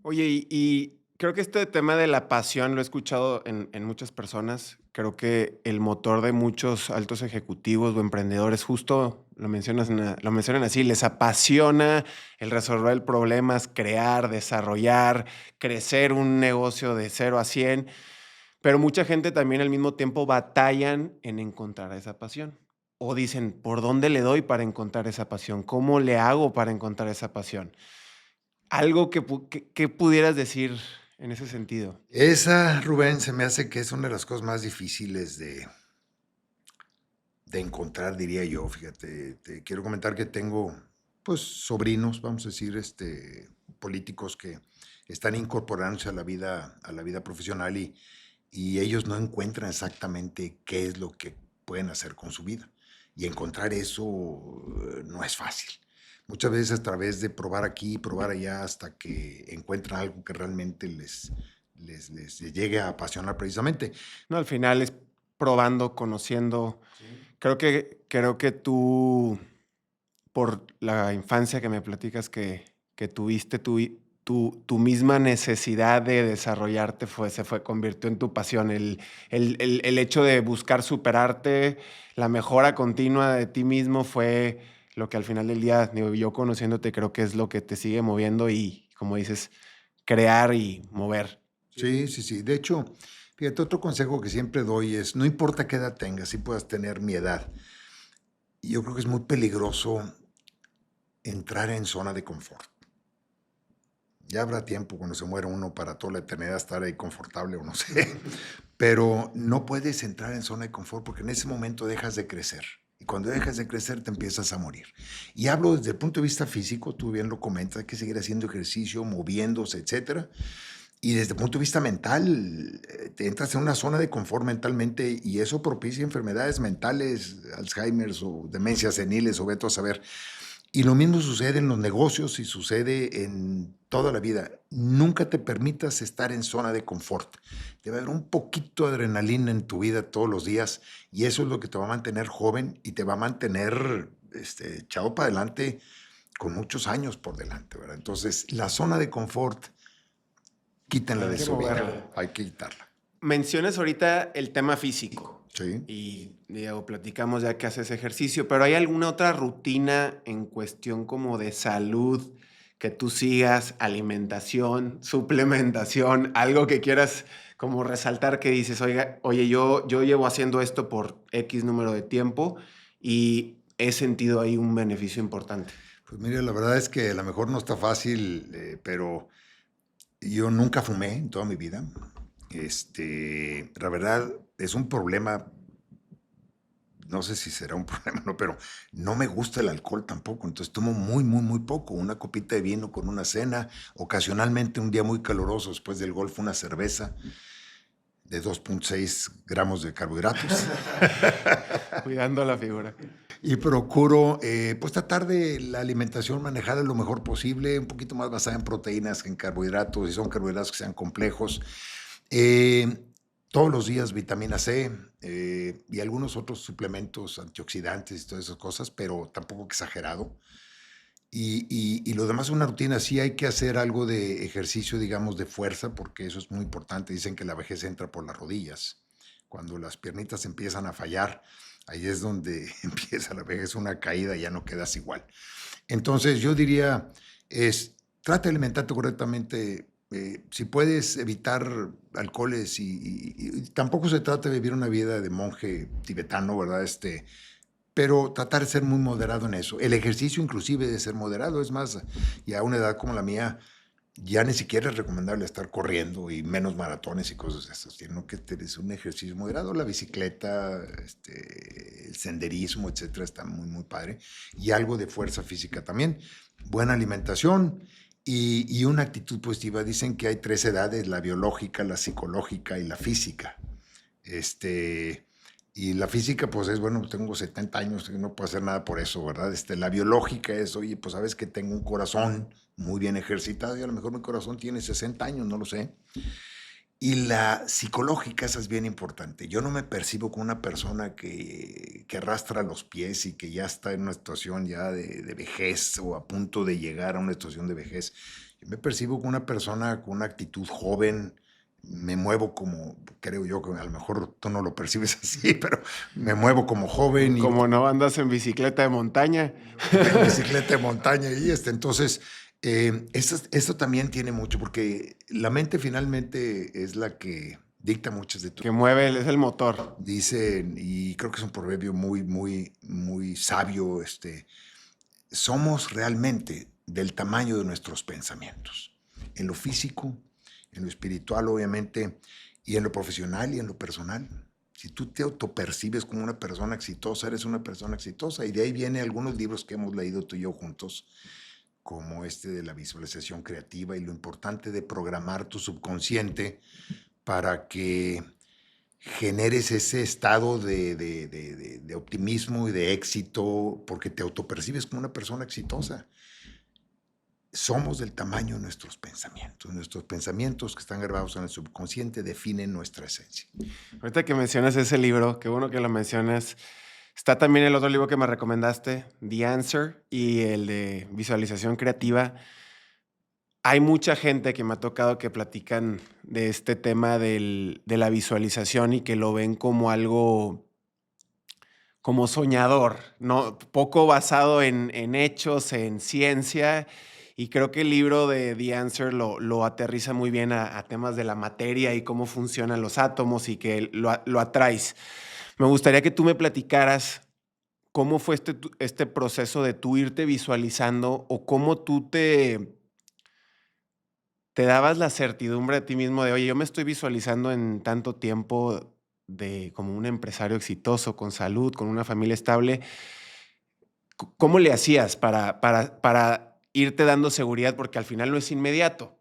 Oye, y creo que este tema de la pasión lo he escuchado en muchas personas. Creo que el motor de muchos altos ejecutivos o emprendedores, justo lo mencionan así, les apasiona el resolver problemas, crear, desarrollar, crecer un negocio de 0 a 100. Pero mucha gente también al mismo tiempo batallan en encontrar esa pasión. O dicen, ¿por dónde le doy para encontrar esa pasión? ¿Cómo le hago para encontrar esa pasión? Algo que pudieras decir en ese sentido. Esa, Rubén, se me hace que es una de las cosas más difíciles de encontrar, diría yo. Fíjate, te quiero comentar que tengo, pues, sobrinos, vamos a decir, políticos que están incorporándose a la vida profesional y ellos no encuentran exactamente qué es lo que pueden hacer con su vida. Y encontrar eso no es fácil. Muchas veces a través de probar aquí, probar allá, hasta que encuentran algo que realmente les llegue a apasionar precisamente. No, al final es probando, conociendo. Sí. Creo que tú, por la infancia que me platicas que tuviste, tu misma necesidad de desarrollarte convirtió en tu pasión. El hecho de buscar superarte, la mejora continua de ti mismo fue lo que al final del día, digo, yo conociéndote, creo que es lo que te sigue moviendo y, como dices, crear y mover. Sí, sí, sí. De hecho, fíjate, otro consejo que siempre doy es, no importa qué edad tengas, si puedas tener mi edad. Yo creo que es muy peligroso entrar en zona de confort. Ya habrá tiempo cuando se muera uno para toda la eternidad estar ahí confortable o no sé, pero no puedes entrar en zona de confort porque en ese momento dejas de crecer. Y cuando dejas de crecer te empiezas a morir. Y hablo desde el punto de vista físico, tú bien lo comentas, hay que seguir haciendo ejercicio, moviéndose, etcétera. Y desde el punto de vista mental, te entras en una zona de confort mentalmente y eso propicia enfermedades mentales, Alzheimer o demencias seniles o vete a saber. Y lo mismo sucede en los negocios y sucede en toda la vida. Nunca te permitas estar en zona de confort. Debe haber un poquito de adrenalina en tu vida todos los días y eso es lo que te va a mantener joven y te va a mantener echado para adelante con muchos años por delante, ¿verdad? Entonces, la zona de confort, quítenla de su vida. Hay que quitarla. Mencionas ahorita el tema físico. Sí. Y digo, platicamos ya que haces ejercicio, pero ¿hay alguna otra rutina en cuestión como de salud que tú sigas, alimentación, suplementación, algo que quieras como resaltar que dices, oye, yo llevo haciendo esto por X número de tiempo y he sentido ahí un beneficio importante? Pues mira, la verdad es que a lo mejor no está fácil, pero yo nunca fumé en toda mi vida La verdad, es un problema, no sé si será un problema, no, pero no me gusta el alcohol tampoco, entonces tomo muy, muy, muy poco, una copita de vino con una cena, ocasionalmente un día muy caluroso después del golf, una cerveza de 2.6 gramos de carbohidratos. Cuidando la figura. Y procuro, pues tratar de la alimentación manejarla lo mejor posible, un poquito más basada en proteínas que en carbohidratos, y son carbohidratos que sean complejos. Eh, Todos los días vitamina C y algunos otros suplementos antioxidantes y todas esas cosas, pero tampoco exagerado. Y lo demás es una rutina. Sí hay que hacer algo de ejercicio, digamos, de fuerza, porque eso es muy importante. Dicen que la vejez entra por las rodillas. Cuando las piernitas empiezan a fallar, ahí es donde empieza la vejez, una caída, ya no quedas igual. Entonces yo diría, trata de alimentarte correctamente. Si puedes evitar alcoholes y tampoco se trata de vivir una vida de monje tibetano, ¿verdad? Pero tratar de ser muy moderado en eso. El ejercicio inclusive de ser moderado, es más, ya a una edad como la mía, ya ni siquiera es recomendable estar corriendo y menos maratones y cosas de esas, sino que es un ejercicio moderado. La bicicleta, el senderismo, etcétera, está muy, muy padre. Y algo de fuerza física también. Buena alimentación y una actitud positiva. Dicen que hay 3 edades: la biológica, la psicológica y la física. Y la física, pues es, bueno, tengo 70 años, no puedo hacer nada por eso, ¿verdad? La biológica es, oye, pues sabes que tengo un corazón muy bien ejercitado y a lo mejor mi corazón tiene 60 años, no lo sé. Y la psicológica, esa es bien importante. Yo no me percibo como una persona que arrastra los pies y que ya está en una situación ya de vejez o a punto de llegar a una situación de vejez. Yo me percibo como una persona con una actitud joven. Me muevo como, creo yo que a lo mejor tú no lo percibes así, pero me muevo como joven y Como no andas en bicicleta de montaña. en bicicleta de montaña y entonces esto también tiene mucho, porque la mente finalmente es la que dicta muchas de tus... Que mueve, es el motor. Dicen, y creo que es un proverbio muy, muy, muy sabio, somos realmente del tamaño de nuestros pensamientos, en lo físico, en lo espiritual, obviamente, y en lo profesional y en lo personal. Si tú te autopercibes como una persona exitosa, eres una persona exitosa. Y de ahí vienen algunos libros que hemos leído tú y yo juntos, como de la visualización creativa y lo importante de programar tu subconsciente para que generes ese estado de optimismo y de éxito, porque te autopercibes como una persona exitosa. Somos del tamaño de nuestros pensamientos. Nuestros pensamientos que están grabados en el subconsciente definen nuestra esencia. Ahorita que mencionas ese libro, qué bueno que lo mencionas. Está también el otro libro que me recomendaste, The Answer, y el de visualización creativa. Hay mucha gente que me ha tocado que platican de este tema de la visualización y que lo ven como algo como soñador, ¿no? Poco basado en hechos, en ciencia. Y creo que el libro de The Answer lo aterriza muy bien a temas de la materia y cómo funcionan los átomos y que lo atraes. Me gustaría que tú me platicaras cómo fue este proceso de tú irte visualizando o cómo tú te dabas la certidumbre a ti mismo de, oye, yo me estoy visualizando en tanto tiempo como un empresario exitoso, con salud, con una familia estable. ¿Cómo le hacías para irte dando seguridad? Porque al final no es inmediato.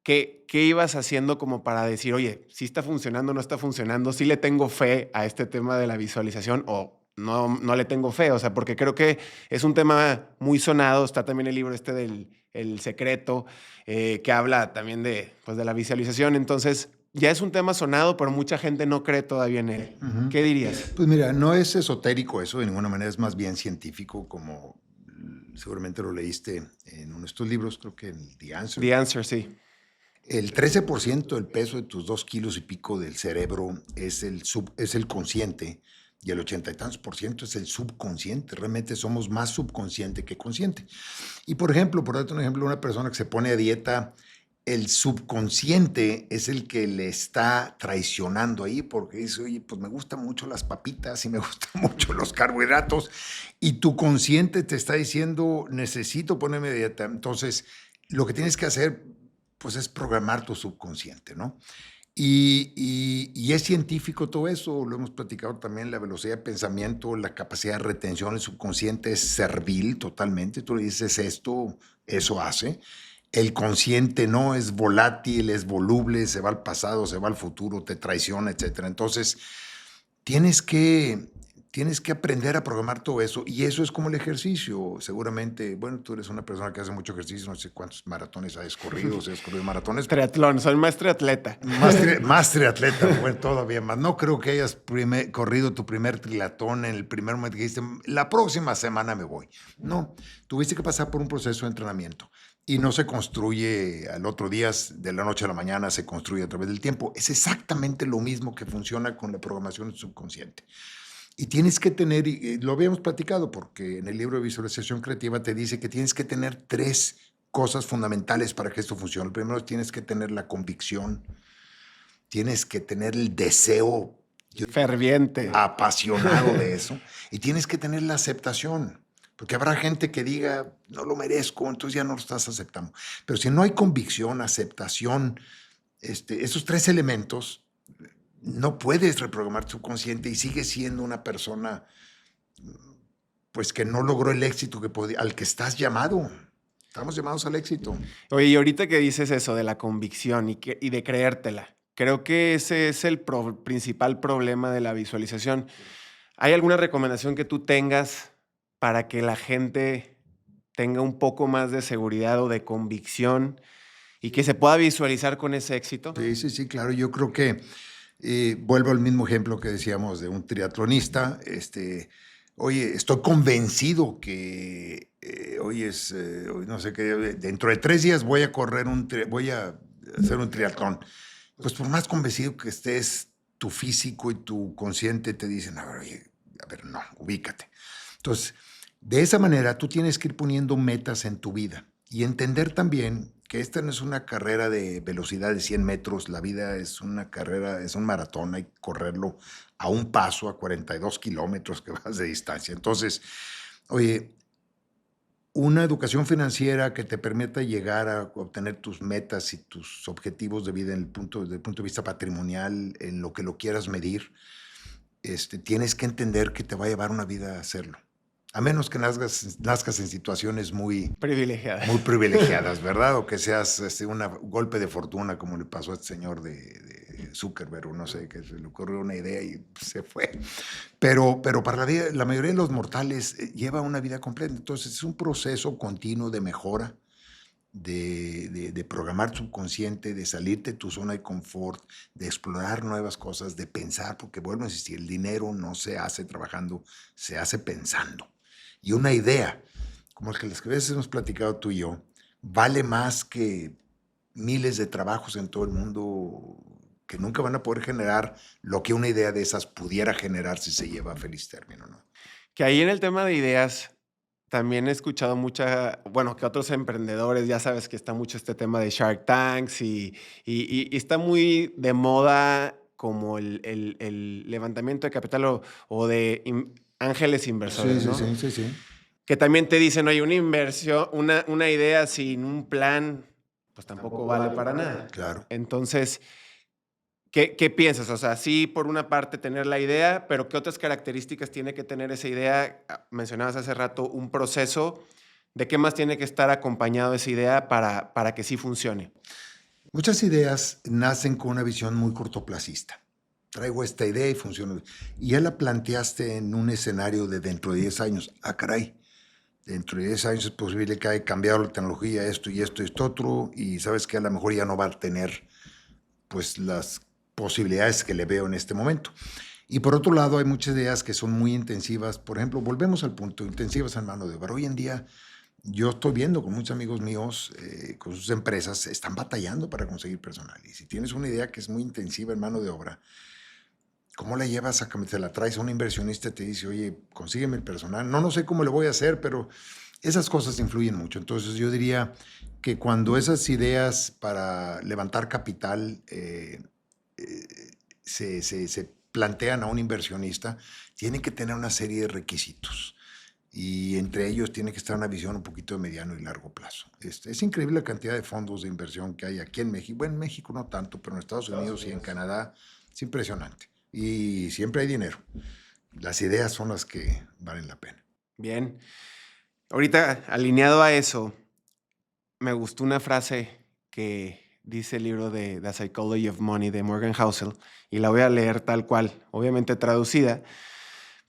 ¿Qué ibas haciendo como para decir, oye, si está funcionando, no está funcionando, si le tengo fe a este tema de la visualización o no le tengo fe? O sea, porque creo que es un tema muy sonado. Está también el libro del El Secreto, que habla también pues de la visualización. Entonces, ya es un tema sonado, pero mucha gente no cree todavía en él. ¿Qué dirías? Pues mira, no es esotérico eso, de ninguna manera, es más bien científico, como seguramente lo leíste en uno de estos libros, creo que en The Answer. The Answer, sí. El 13% del peso de tus 2 kilos y pico del cerebro es el consciente, y el 80 y tantos por ciento es el subconsciente. Realmente somos más subconsciente que consciente. Y por ejemplo, por darte un ejemplo, una persona que se pone a dieta, el subconsciente es el que le está traicionando ahí, porque dice, oye, pues me gustan mucho las papitas y me gustan mucho los carbohidratos, y tu consciente te está diciendo, necesito ponerme a dieta. Entonces, lo que tienes que hacer, pues, es programar tu subconsciente, ¿no? Y es científico todo eso, lo hemos platicado también, la velocidad de pensamiento, la capacidad de retención, el subconsciente es servil totalmente, tú le dices esto, eso hace. El consciente no, es volátil, es voluble, se va al pasado, se va al futuro, te traiciona, etcétera. Entonces, tienes que, tienes que aprender a programar todo eso, y eso es como el ejercicio. Seguramente, bueno, tú eres una persona que hace mucho ejercicio, no sé cuántos maratones has corrido, si has corrido maratones. Triatlón, soy más triatleta. Más triatleta, bueno, todavía más. No creo que hayas corrido tu primer triatlón en el primer momento que dijiste, la próxima semana me voy. No, tuviste que pasar por un proceso de entrenamiento y no se construye al otro día, de la noche a la mañana, se construye a través del tiempo. Es exactamente lo mismo que funciona con la programación subconsciente. Y tienes que tener, y lo habíamos platicado, porque en el libro de visualización creativa te dice que tienes que tener 3 cosas fundamentales para que esto funcione. Primero, tienes que tener la convicción, tienes que tener el deseo Ferviente. apasionado de eso, y tienes que tener la aceptación, porque habrá gente que diga, no lo merezco, entonces ya no lo estás aceptando. Pero si no hay convicción, aceptación, esos 3 elementos, no puedes reprogramar tu subconsciente y sigues siendo una persona pues que no logró el éxito al que estás llamado. Estamos llamados al éxito. Oye, y ahorita que dices eso de la convicción y de creértela, creo que ese es el principal problema de la visualización. ¿Hay alguna recomendación que tú tengas para que la gente tenga un poco más de seguridad o de convicción y que se pueda visualizar con ese éxito? Sí, claro. Yo creo que vuelvo al mismo ejemplo que decíamos de un triatlonista. Oye, estoy convencido que hoy no sé qué, dentro de 3 días voy a voy a hacer un triatlón. Pues por más convencido que estés, tu físico y tu consciente te dicen, a ver, no, ubícate. Entonces, de esa manera tú tienes que ir poniendo metas en tu vida y entender también que esta no es una carrera de velocidad de 100 metros, la vida es una carrera, es un maratón, hay que correrlo a un paso, a 42 kilómetros que vas de distancia. Entonces, oye, una educación financiera que te permita llegar a obtener tus metas y tus objetivos de vida desde el punto de vista patrimonial, en lo que lo quieras medir, tienes que entender que te va a llevar una vida a hacerlo. A menos que nazcas en situaciones muy privilegiadas, ¿verdad? O que seas un golpe de fortuna, como le pasó a este señor de Zuckerberg, o no sé, que se le ocurrió una idea y se fue. Pero para la mayoría de los mortales lleva una vida completa. Entonces es un proceso continuo de mejora, de programar subconsciente, de salirte de tu zona de confort, de explorar nuevas cosas, de pensar, porque vuelvo a insistir, el dinero no se hace trabajando, se hace pensando. Y una idea, como las que a veces hemos platicado tú y yo, vale más que miles de trabajos en todo el mundo que nunca van a poder generar lo que una idea de esas pudiera generar si se lleva a feliz término, ¿no? Que ahí en el tema de ideas, también he escuchado que otros emprendedores, ya sabes que está mucho este tema de Shark Tanks y está muy de moda como el levantamiento de capital o de ángeles inversores, ¿no? Sí. Que también te dicen, oye, una inversión, una idea sin un plan, pues tampoco vale para nada. Claro. Entonces, ¿qué piensas? O sea, sí, por una parte tener la idea, pero ¿qué otras características tiene que tener esa idea? Mencionabas hace rato un proceso. ¿De qué más tiene que estar acompañado esa idea para que sí funcione? Muchas ideas nacen con una visión muy cortoplacista. Traigo esta idea y funciona. Y ya la planteaste en un escenario de dentro de 10 años. Ah, caray. Dentro de 10 años es posible que haya cambiado la tecnología, esto y esto y esto otro, y sabes que a lo mejor ya no va a tener pues las posibilidades que le veo en este momento. Y por otro lado, hay muchas ideas que son muy intensivas. Por ejemplo, volvemos al punto, intensivas en mano de obra. Hoy en día, yo estoy viendo con muchos amigos míos, con sus empresas, están batallando para conseguir personal. Y si tienes una idea que es muy intensiva en mano de obra, ¿cómo la llevas a que te la traes a un inversionista y te dice, oye, consígueme el personal? No sé cómo le voy a hacer, pero esas cosas influyen mucho. Entonces yo diría que cuando esas ideas para levantar capital se plantean a un inversionista, tienen que tener una serie de requisitos. y entre ellos tiene que estar una visión un poquito de mediano y largo plazo. Es increíble la cantidad de fondos de inversión que hay aquí en México. Bueno, en México no tanto, pero en Estados Unidos y en Canadá es impresionante. Y siempre hay dinero. Las ideas son las que valen la pena. Bien. Ahorita, alineado a eso, me gustó una frase que dice el libro de The Psychology of Money de Morgan Housel, y la voy a leer tal cual, obviamente traducida,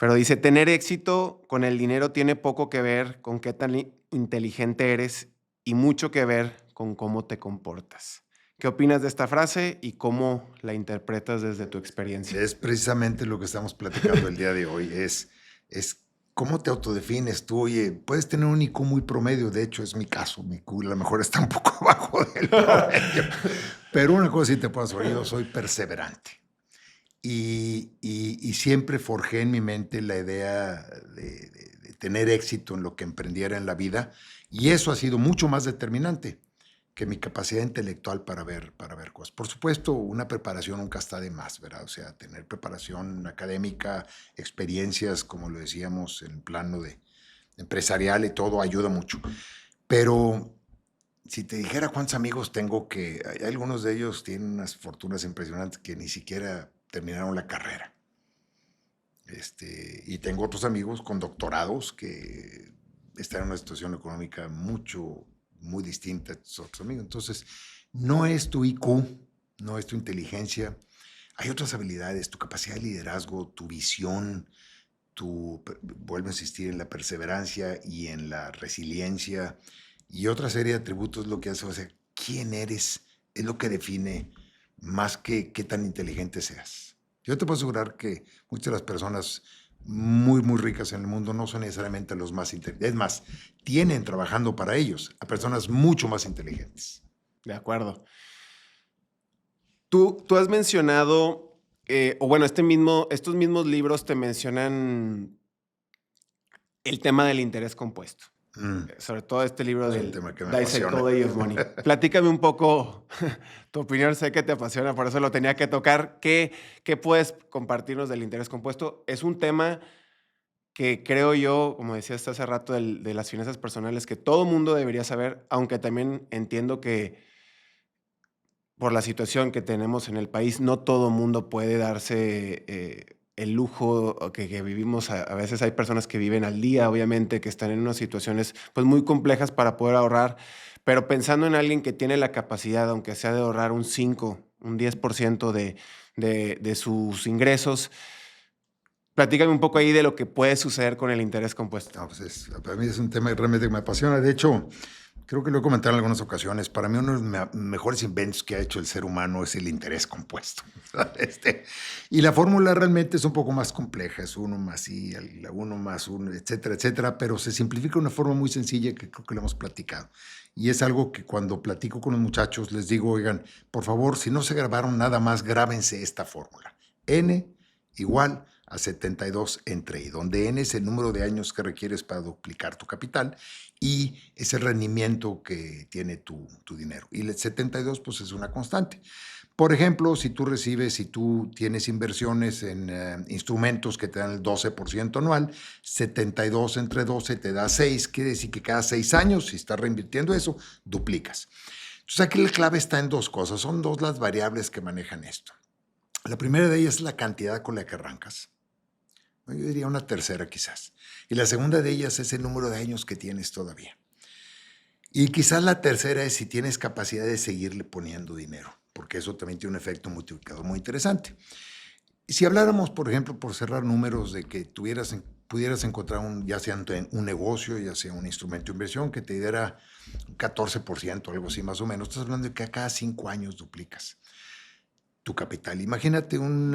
pero dice: tener éxito con el dinero tiene poco que ver con qué tan inteligente eres y mucho que ver con cómo te comportas. ¿Qué opinas de esta frase y cómo la interpretas desde tu experiencia? Es precisamente lo que estamos platicando el día de hoy. Es cómo te autodefines tú. Oye, puedes tener un IQ muy promedio. De hecho, es mi caso. Mi IQ a lo mejor está un poco abajo del promedio. Pero una cosa sí te puedo asegurar, yo soy perseverante. Y siempre forjé en mi mente la idea de tener éxito en lo que emprendiera en la vida. Y eso ha sido mucho más determinante que mi capacidad intelectual para ver cosas. Por supuesto, una preparación nunca está de más, ¿verdad? O sea, tener preparación académica, experiencias, como lo decíamos, en el plano de empresarial y todo, ayuda mucho. Pero si te dijera cuántos amigos tengo, que hay algunos de ellos tienen unas fortunas impresionantes que ni siquiera terminaron la carrera. Y tengo otros amigos con doctorados que están en una situación económica muy distinta a tus otros amigos. Entonces, no es tu IQ, no es tu inteligencia. Hay otras habilidades, tu capacidad de liderazgo, tu visión, vuelvo a insistir en la perseverancia y en la resiliencia y otra serie de atributos. Lo que hace, o sea, quién eres es lo que define más que qué tan inteligente seas. Yo te puedo asegurar que muchas de las personas muy, muy ricas en el mundo no son necesariamente los más inteligentes. Es más, tienen trabajando para ellos a personas mucho más inteligentes. De acuerdo. Tú has mencionado, o bueno, estos mismos libros te mencionan el tema del interés compuesto. Sobre todo este libro del The Psychology of Money. Platícame un poco tu opinión, sé que te apasiona, por eso lo tenía que tocar. ¿Qué puedes compartirnos del interés compuesto? Es un tema que creo yo, como decías hace rato, de las finanzas personales, que todo mundo debería saber, aunque también entiendo que por la situación que tenemos en el país, no todo mundo puede darse el lujo que vivimos. A veces hay personas que viven al día, obviamente, que están en unas situaciones pues, muy complejas para poder ahorrar, pero pensando en alguien que tiene la capacidad, aunque sea de ahorrar un 5, un 10% de sus ingresos, platícame un poco ahí de lo que puede suceder con el interés compuesto. No, pues para mí es un tema realmente que me apasiona. De hecho, creo que lo he comentado en algunas ocasiones. Para mí uno de los mejores inventos que ha hecho el ser humano es el interés compuesto. Y la fórmula realmente es un poco más compleja. Es 1 más I, 1 más 1, etcétera, etcétera. Pero se simplifica de una forma muy sencilla que creo que lo hemos platicado. Y es algo que cuando platico con los muchachos les digo: oigan, por favor, si no se grabaron nada más, grábense esta fórmula. N igual a 72 entre I, donde N es el número de años que requieres para duplicar tu capital y es el rendimiento que tiene tu dinero. Y el 72 pues es una constante. Por ejemplo, si tú tienes inversiones en instrumentos que te dan el 12% anual, 72 entre 12 te da 6, quiere decir que cada 6 años, si estás reinvirtiendo eso, duplicas. Entonces aquí la clave está en dos cosas, son dos las variables que manejan esto. La primera de ellas es la cantidad con la que arrancas. Yo diría una tercera quizás. Y la segunda de ellas es el número de años que tienes todavía. Y quizás la tercera es si tienes capacidad de seguirle poniendo dinero, porque eso también tiene un efecto multiplicador muy interesante. Si habláramos, por ejemplo, por cerrar números, de que pudieras encontrar ya sea un negocio, ya sea un instrumento de inversión que te diera un 14%, algo así más o menos, estás hablando de que a cada 5 años duplicas tu capital. Imagínate un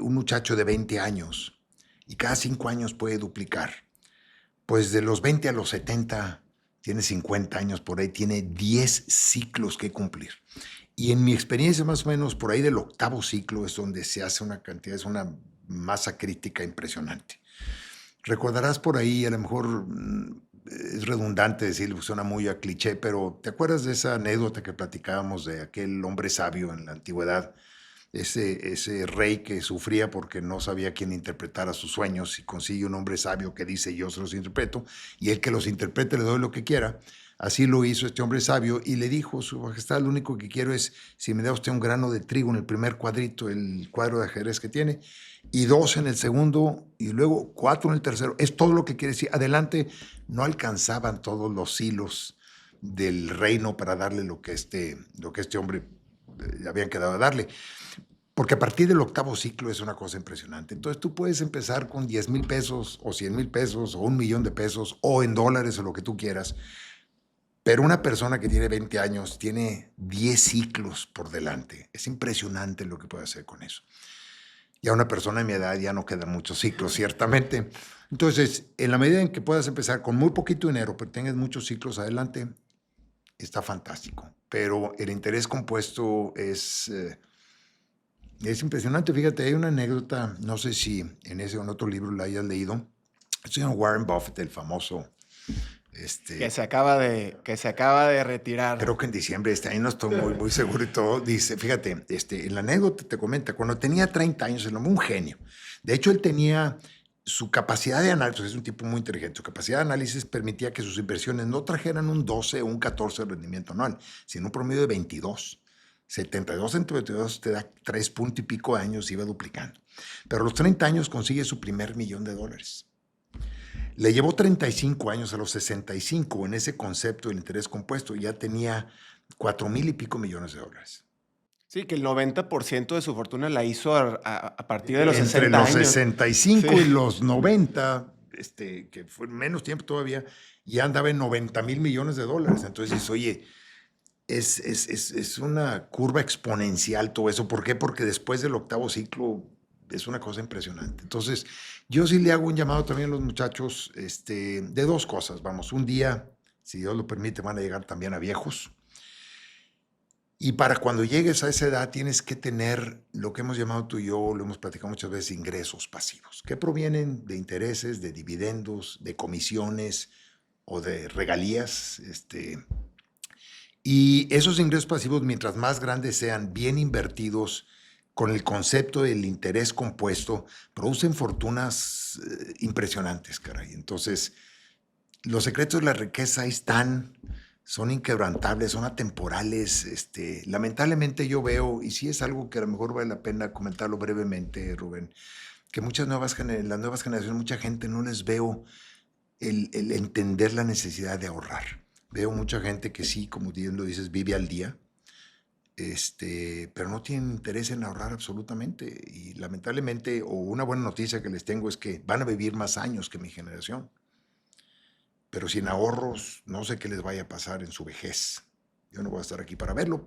muchacho de 20 años y cada 5 años puede duplicar. Pues de los 20 a los 70, tiene 50 años por ahí, tiene 10 ciclos que cumplir. Y en mi experiencia, más o menos, por ahí del 8º ciclo es donde se hace es una masa crítica impresionante. Recordarás por ahí, a lo mejor es redundante decirlo, suena muy a cliché, pero ¿te acuerdas de esa anécdota que platicábamos de aquel hombre sabio en la antigüedad, ese rey que sufría porque no sabía quién interpretara sus sueños y consigue un hombre sabio que dice yo se los interpreto y el que los interprete le doy lo que quiera. Así lo hizo este hombre sabio y le dijo, Su Majestad, lo único que quiero es si me da usted un grano de trigo en el primer cuadrito, el cuadro de ajedrez que tiene, y 2 en el segundo y luego 4 en el tercero. Es todo lo que quiere decir. Adelante no alcanzaban todos los hilos del reino para darle lo que este hombre habían quedado a darle. Porque a partir del 8º ciclo es una cosa impresionante. Entonces tú puedes empezar con 10,000 pesos o 100,000 pesos o 1,000,000 de pesos o en dólares o lo que tú quieras. Pero una persona que tiene 20 años tiene 10 ciclos por delante. Es impresionante lo que puede hacer con eso. Y a una persona de mi edad ya no quedan muchos ciclos, ciertamente. Entonces, en la medida en que puedas empezar con muy poquito dinero, pero tengas muchos ciclos adelante, está fantástico. Pero el interés compuesto es impresionante. Fíjate, hay una anécdota, no sé si en ese o en otro libro la hayas leído. El señor Warren Buffett, el famoso... que se acaba de retirar. Creo que en diciembre de este año, no estoy muy seguro y todo. Dice, fíjate, en la anécdota te comenta, cuando tenía 30 años, el hombre un genio. De hecho, él tenía su capacidad de análisis, es un tipo muy inteligente, su capacidad de análisis permitía que sus inversiones no trajeran un 12 o un 14 de rendimiento anual, sino un promedio de 22. 72 entre 22 te da 3 puntos y pico de años, iba duplicando. Pero a los 30 años consigue su primer $1,000,000. Le llevó 35 años, a los 65, en ese concepto del interés compuesto, ya tenía 4,000 y pico millones de dólares. Sí, que el 90% de su fortuna la hizo a partir de los Entre 60 los años. 65 Sí. y los 90, que fue menos tiempo todavía, ya andaba en 90,000 millones de dólares. Entonces dices, oye, es una curva exponencial todo eso. ¿Por qué? Porque después del 8º ciclo es una cosa impresionante. Entonces, yo sí le hago un llamado también a los muchachos de 2 cosas. Vamos, un día, si Dios lo permite, van a llegar también a viejos. Y para cuando llegues a esa edad tienes que tener lo que hemos llamado tú y yo, lo hemos platicado muchas veces, ingresos pasivos, que provienen de intereses, de dividendos, de comisiones o de regalías. Y esos ingresos pasivos, mientras más grandes sean, bien invertidos, con el concepto del interés compuesto, producen fortunas impresionantes, caray. Entonces, los secretos de la riqueza ahí están, son inquebrantables, son atemporales. Lamentablemente yo veo, y sí es algo que a lo mejor vale la pena comentarlo brevemente, Rubén, que las nuevas generaciones, mucha gente no les veo el entender la necesidad de ahorrar. Veo mucha gente que sí, como bien lo dices, vive al día, pero no tienen interés en ahorrar absolutamente. Y lamentablemente, o una buena noticia que les tengo es que van a vivir más años que mi generación. Pero sin ahorros, no sé qué les vaya a pasar en su vejez. Yo no voy a estar aquí para verlo,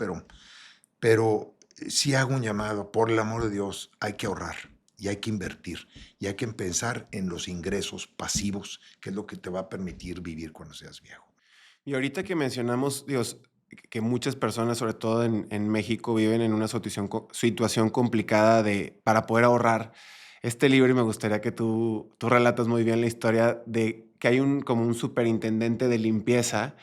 pero sí hago un llamado, por el amor de Dios, hay que ahorrar y hay que invertir y hay que pensar en los ingresos pasivos, que es lo que te va a permitir vivir cuando seas viejo. Y ahorita que mencionamos, Dios, que muchas personas, sobre todo en México, viven en una situación complicada para poder ahorrar. Este libro, y me gustaría que tú relatas muy bien la historia de que hay como un superintendente de limpieza,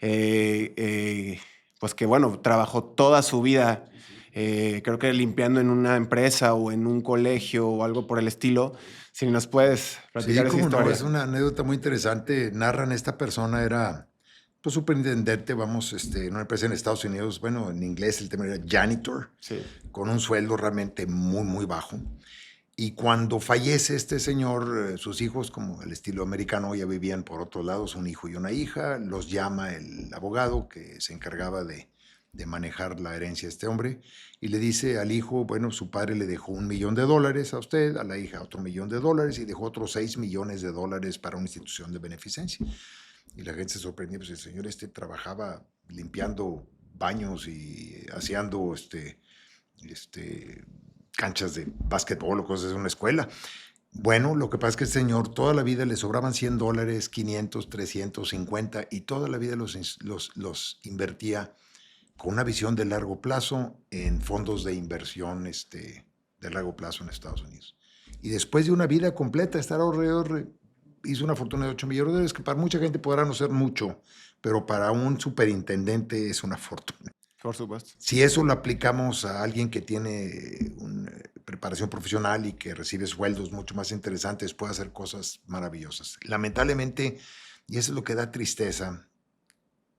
pues que, bueno, trabajó toda su vida, creo que limpiando en una empresa o en un colegio o algo por el estilo. Si nos puedes platicar esa historia. No, es una anécdota muy interesante. Narran, esta persona era pues superintendente, vamos, en una empresa en Estados Unidos, bueno, en inglés el término era janitor, sí, con un sueldo realmente muy, muy bajo. Y cuando fallece este señor, sus hijos, como el estilo americano, ya vivían por otros lados, un hijo y una hija. Los llama el abogado que se encargaba de manejar la herencia de este hombre y le dice al hijo, bueno, su padre le dejó $1,000,000 a usted, a la hija otro $1,000,000 y dejó otros $6,000,000 para una institución de beneficencia. Y la gente se sorprendió, pues el señor trabajaba limpiando baños y aseando canchas de básquetbol o cosas de una escuela. Bueno, lo que pasa es que el señor toda la vida le sobraban $100, 500, 350 y toda la vida los invertía con una visión de largo plazo en fondos de inversión de largo plazo en Estados Unidos. Y después de una vida completa, estar alrededor, hizo una fortuna de $8,000,000, que para mucha gente podrá no ser mucho, pero para un superintendente es una fortuna. Por supuesto. Si eso lo aplicamos a alguien que tiene una preparación profesional y que recibe sueldos mucho más interesantes, puede hacer cosas maravillosas. Lamentablemente, y eso es lo que da tristeza,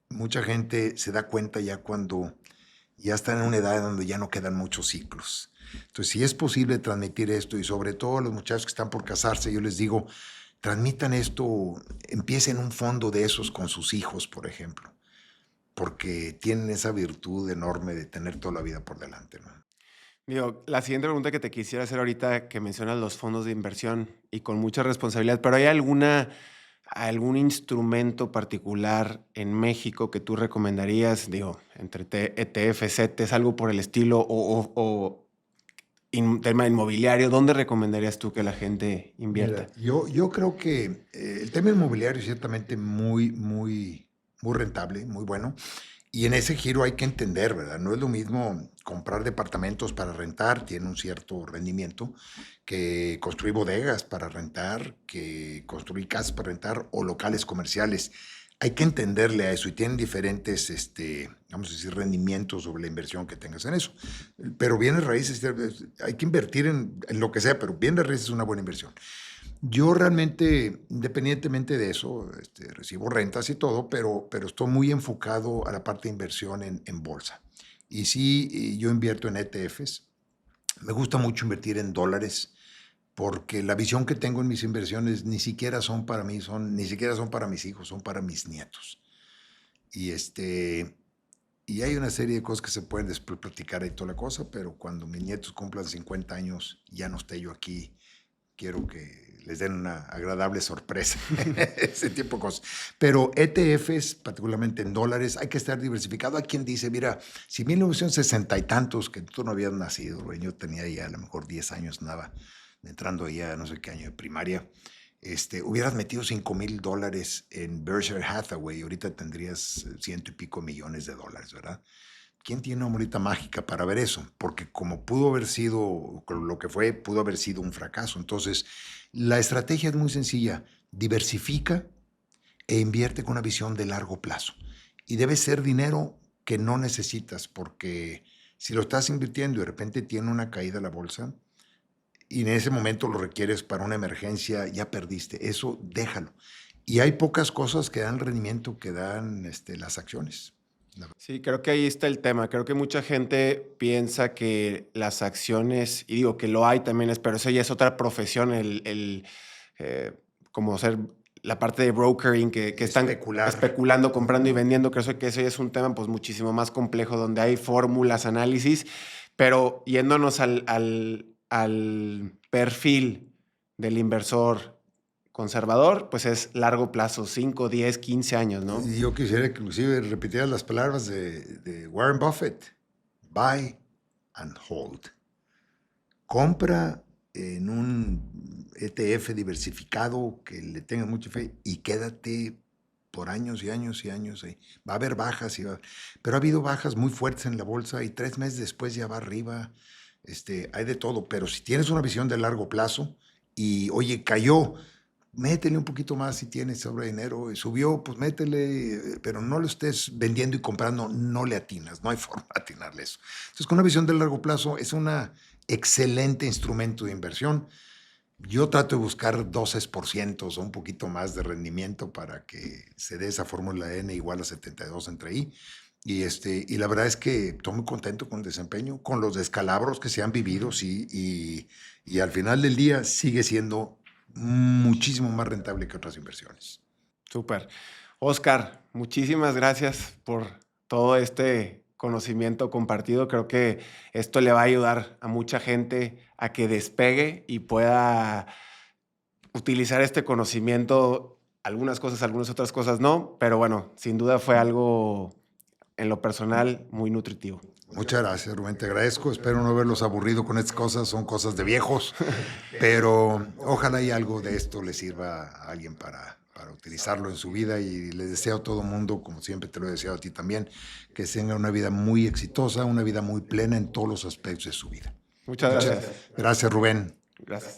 mucha gente se da cuenta ya cuando ya están en una edad donde ya no quedan muchos ciclos. Entonces, si es posible transmitir esto, y sobre todo a los muchachos que están por casarse, yo les digo, transmitan esto, empiecen un fondo de esos con sus hijos, por ejemplo, porque tienen esa virtud enorme de tener toda la vida por delante, ¿no? Digo, la siguiente pregunta que te quisiera hacer ahorita, que mencionas los fondos de inversión y con mucha responsabilidad, pero ¿hay algún instrumento particular en México que tú recomendarías? Digo, entre ETFs, CETES, algo por el estilo, tema inmobiliario, ¿dónde recomendarías tú que la gente invierta? Mira, yo creo que el tema inmobiliario es ciertamente muy rentable, muy bueno. Y en ese giro hay que entender, ¿verdad? No es lo mismo comprar departamentos para rentar, tiene un cierto rendimiento, que construir bodegas para rentar, que construir casas para rentar o locales comerciales. Hay que entenderle a eso y tienen diferentes, vamos a decir, rendimientos sobre la inversión que tengas en eso. Pero bienes raíces, hay que invertir en lo que sea, pero bienes raíces es una buena inversión. Yo realmente, independientemente de eso, recibo rentas y todo, pero estoy muy enfocado a la parte de inversión en bolsa. Y sí, yo invierto en ETFs. Me gusta mucho invertir en dólares porque la visión que tengo en mis inversiones ni siquiera son para mí, ni siquiera son para mis hijos, son para mis nietos. Y, y hay una serie de cosas que se pueden después platicar y toda la cosa, pero cuando mis nietos cumplan 50 años, ya no esté yo aquí, quiero que les den una agradable sorpresa, ese tipo de cosas. Pero ETFs, particularmente en dólares, hay que estar diversificado. Hay quien dice, mira, si en 1960 y tantos, que tú no habías nacido, yo tenía ya a lo mejor 10 años, nada, entrando ya no sé qué año de primaria, hubieras metido $5,000 en Berkshire Hathaway, ahorita tendrías ciento y pico millones de dólares, ¿verdad? ¿Quién tiene una bolita mágica para ver eso? Porque como pudo haber sido lo que fue, pudo haber sido un fracaso. Entonces, la estrategia es muy sencilla. Diversifica e invierte con una visión de largo plazo. Y debe ser dinero que no necesitas, porque si lo estás invirtiendo y de repente tiene una caída la bolsa y en ese momento lo requieres para una emergencia, ya perdiste. Eso déjalo. Y hay pocas cosas que dan rendimiento que dan las acciones. Sí, creo que ahí está el tema. Creo que mucha gente piensa que las acciones, y digo que lo hay también, pero eso ya es otra profesión, como ser la parte de brokering, que están especulando, comprando y vendiendo. Creo que eso ya es un tema pues muchísimo más complejo, donde hay fórmulas, análisis, pero yéndonos al perfil del inversor conservador, pues es largo plazo, 5, 10, 15 años, ¿no? Y yo quisiera que inclusive repitieras las palabras de Warren Buffett. Buy and hold. Compra en un ETF diversificado que le tenga mucha fe y quédate por años y años y años ahí. Va a haber bajas, pero ha habido bajas muy fuertes en la bolsa y 3 meses después ya va arriba. Hay de todo, pero si tienes una visión de largo plazo y, oye, cayó, métele un poquito más si tienes sobre dinero, y subió, pues métele, pero no lo estés vendiendo y comprando, no le atinas, no hay forma de atinarle eso. Entonces, con una visión de largo plazo es un excelente instrumento de inversión. Yo trato de buscar 12% o un poquito más de rendimiento para que se dé esa fórmula N igual a 72 entre ahí. Y la verdad es que estoy muy contento con el desempeño, con los descalabros que se han vivido, sí, y al final del día sigue siendo muchísimo más rentable que otras inversiones. Súper. Oscar, muchísimas gracias por todo este conocimiento compartido. Creo que esto le va a ayudar a mucha gente a que despegue y pueda utilizar este conocimiento. Algunas cosas, algunas otras cosas no, pero bueno, sin duda fue algo en lo personal muy nutritivo. Muchas gracias, Rubén, te agradezco. Espero no haberlos aburrido con estas cosas, son cosas de viejos, pero ojalá y algo de esto le sirva a alguien para utilizarlo en su vida, y les deseo a todo mundo, como siempre te lo he deseado a ti también, que tenga una vida muy exitosa, una vida muy plena en todos los aspectos de su vida. Muchas gracias. Gracias, Rubén. Gracias.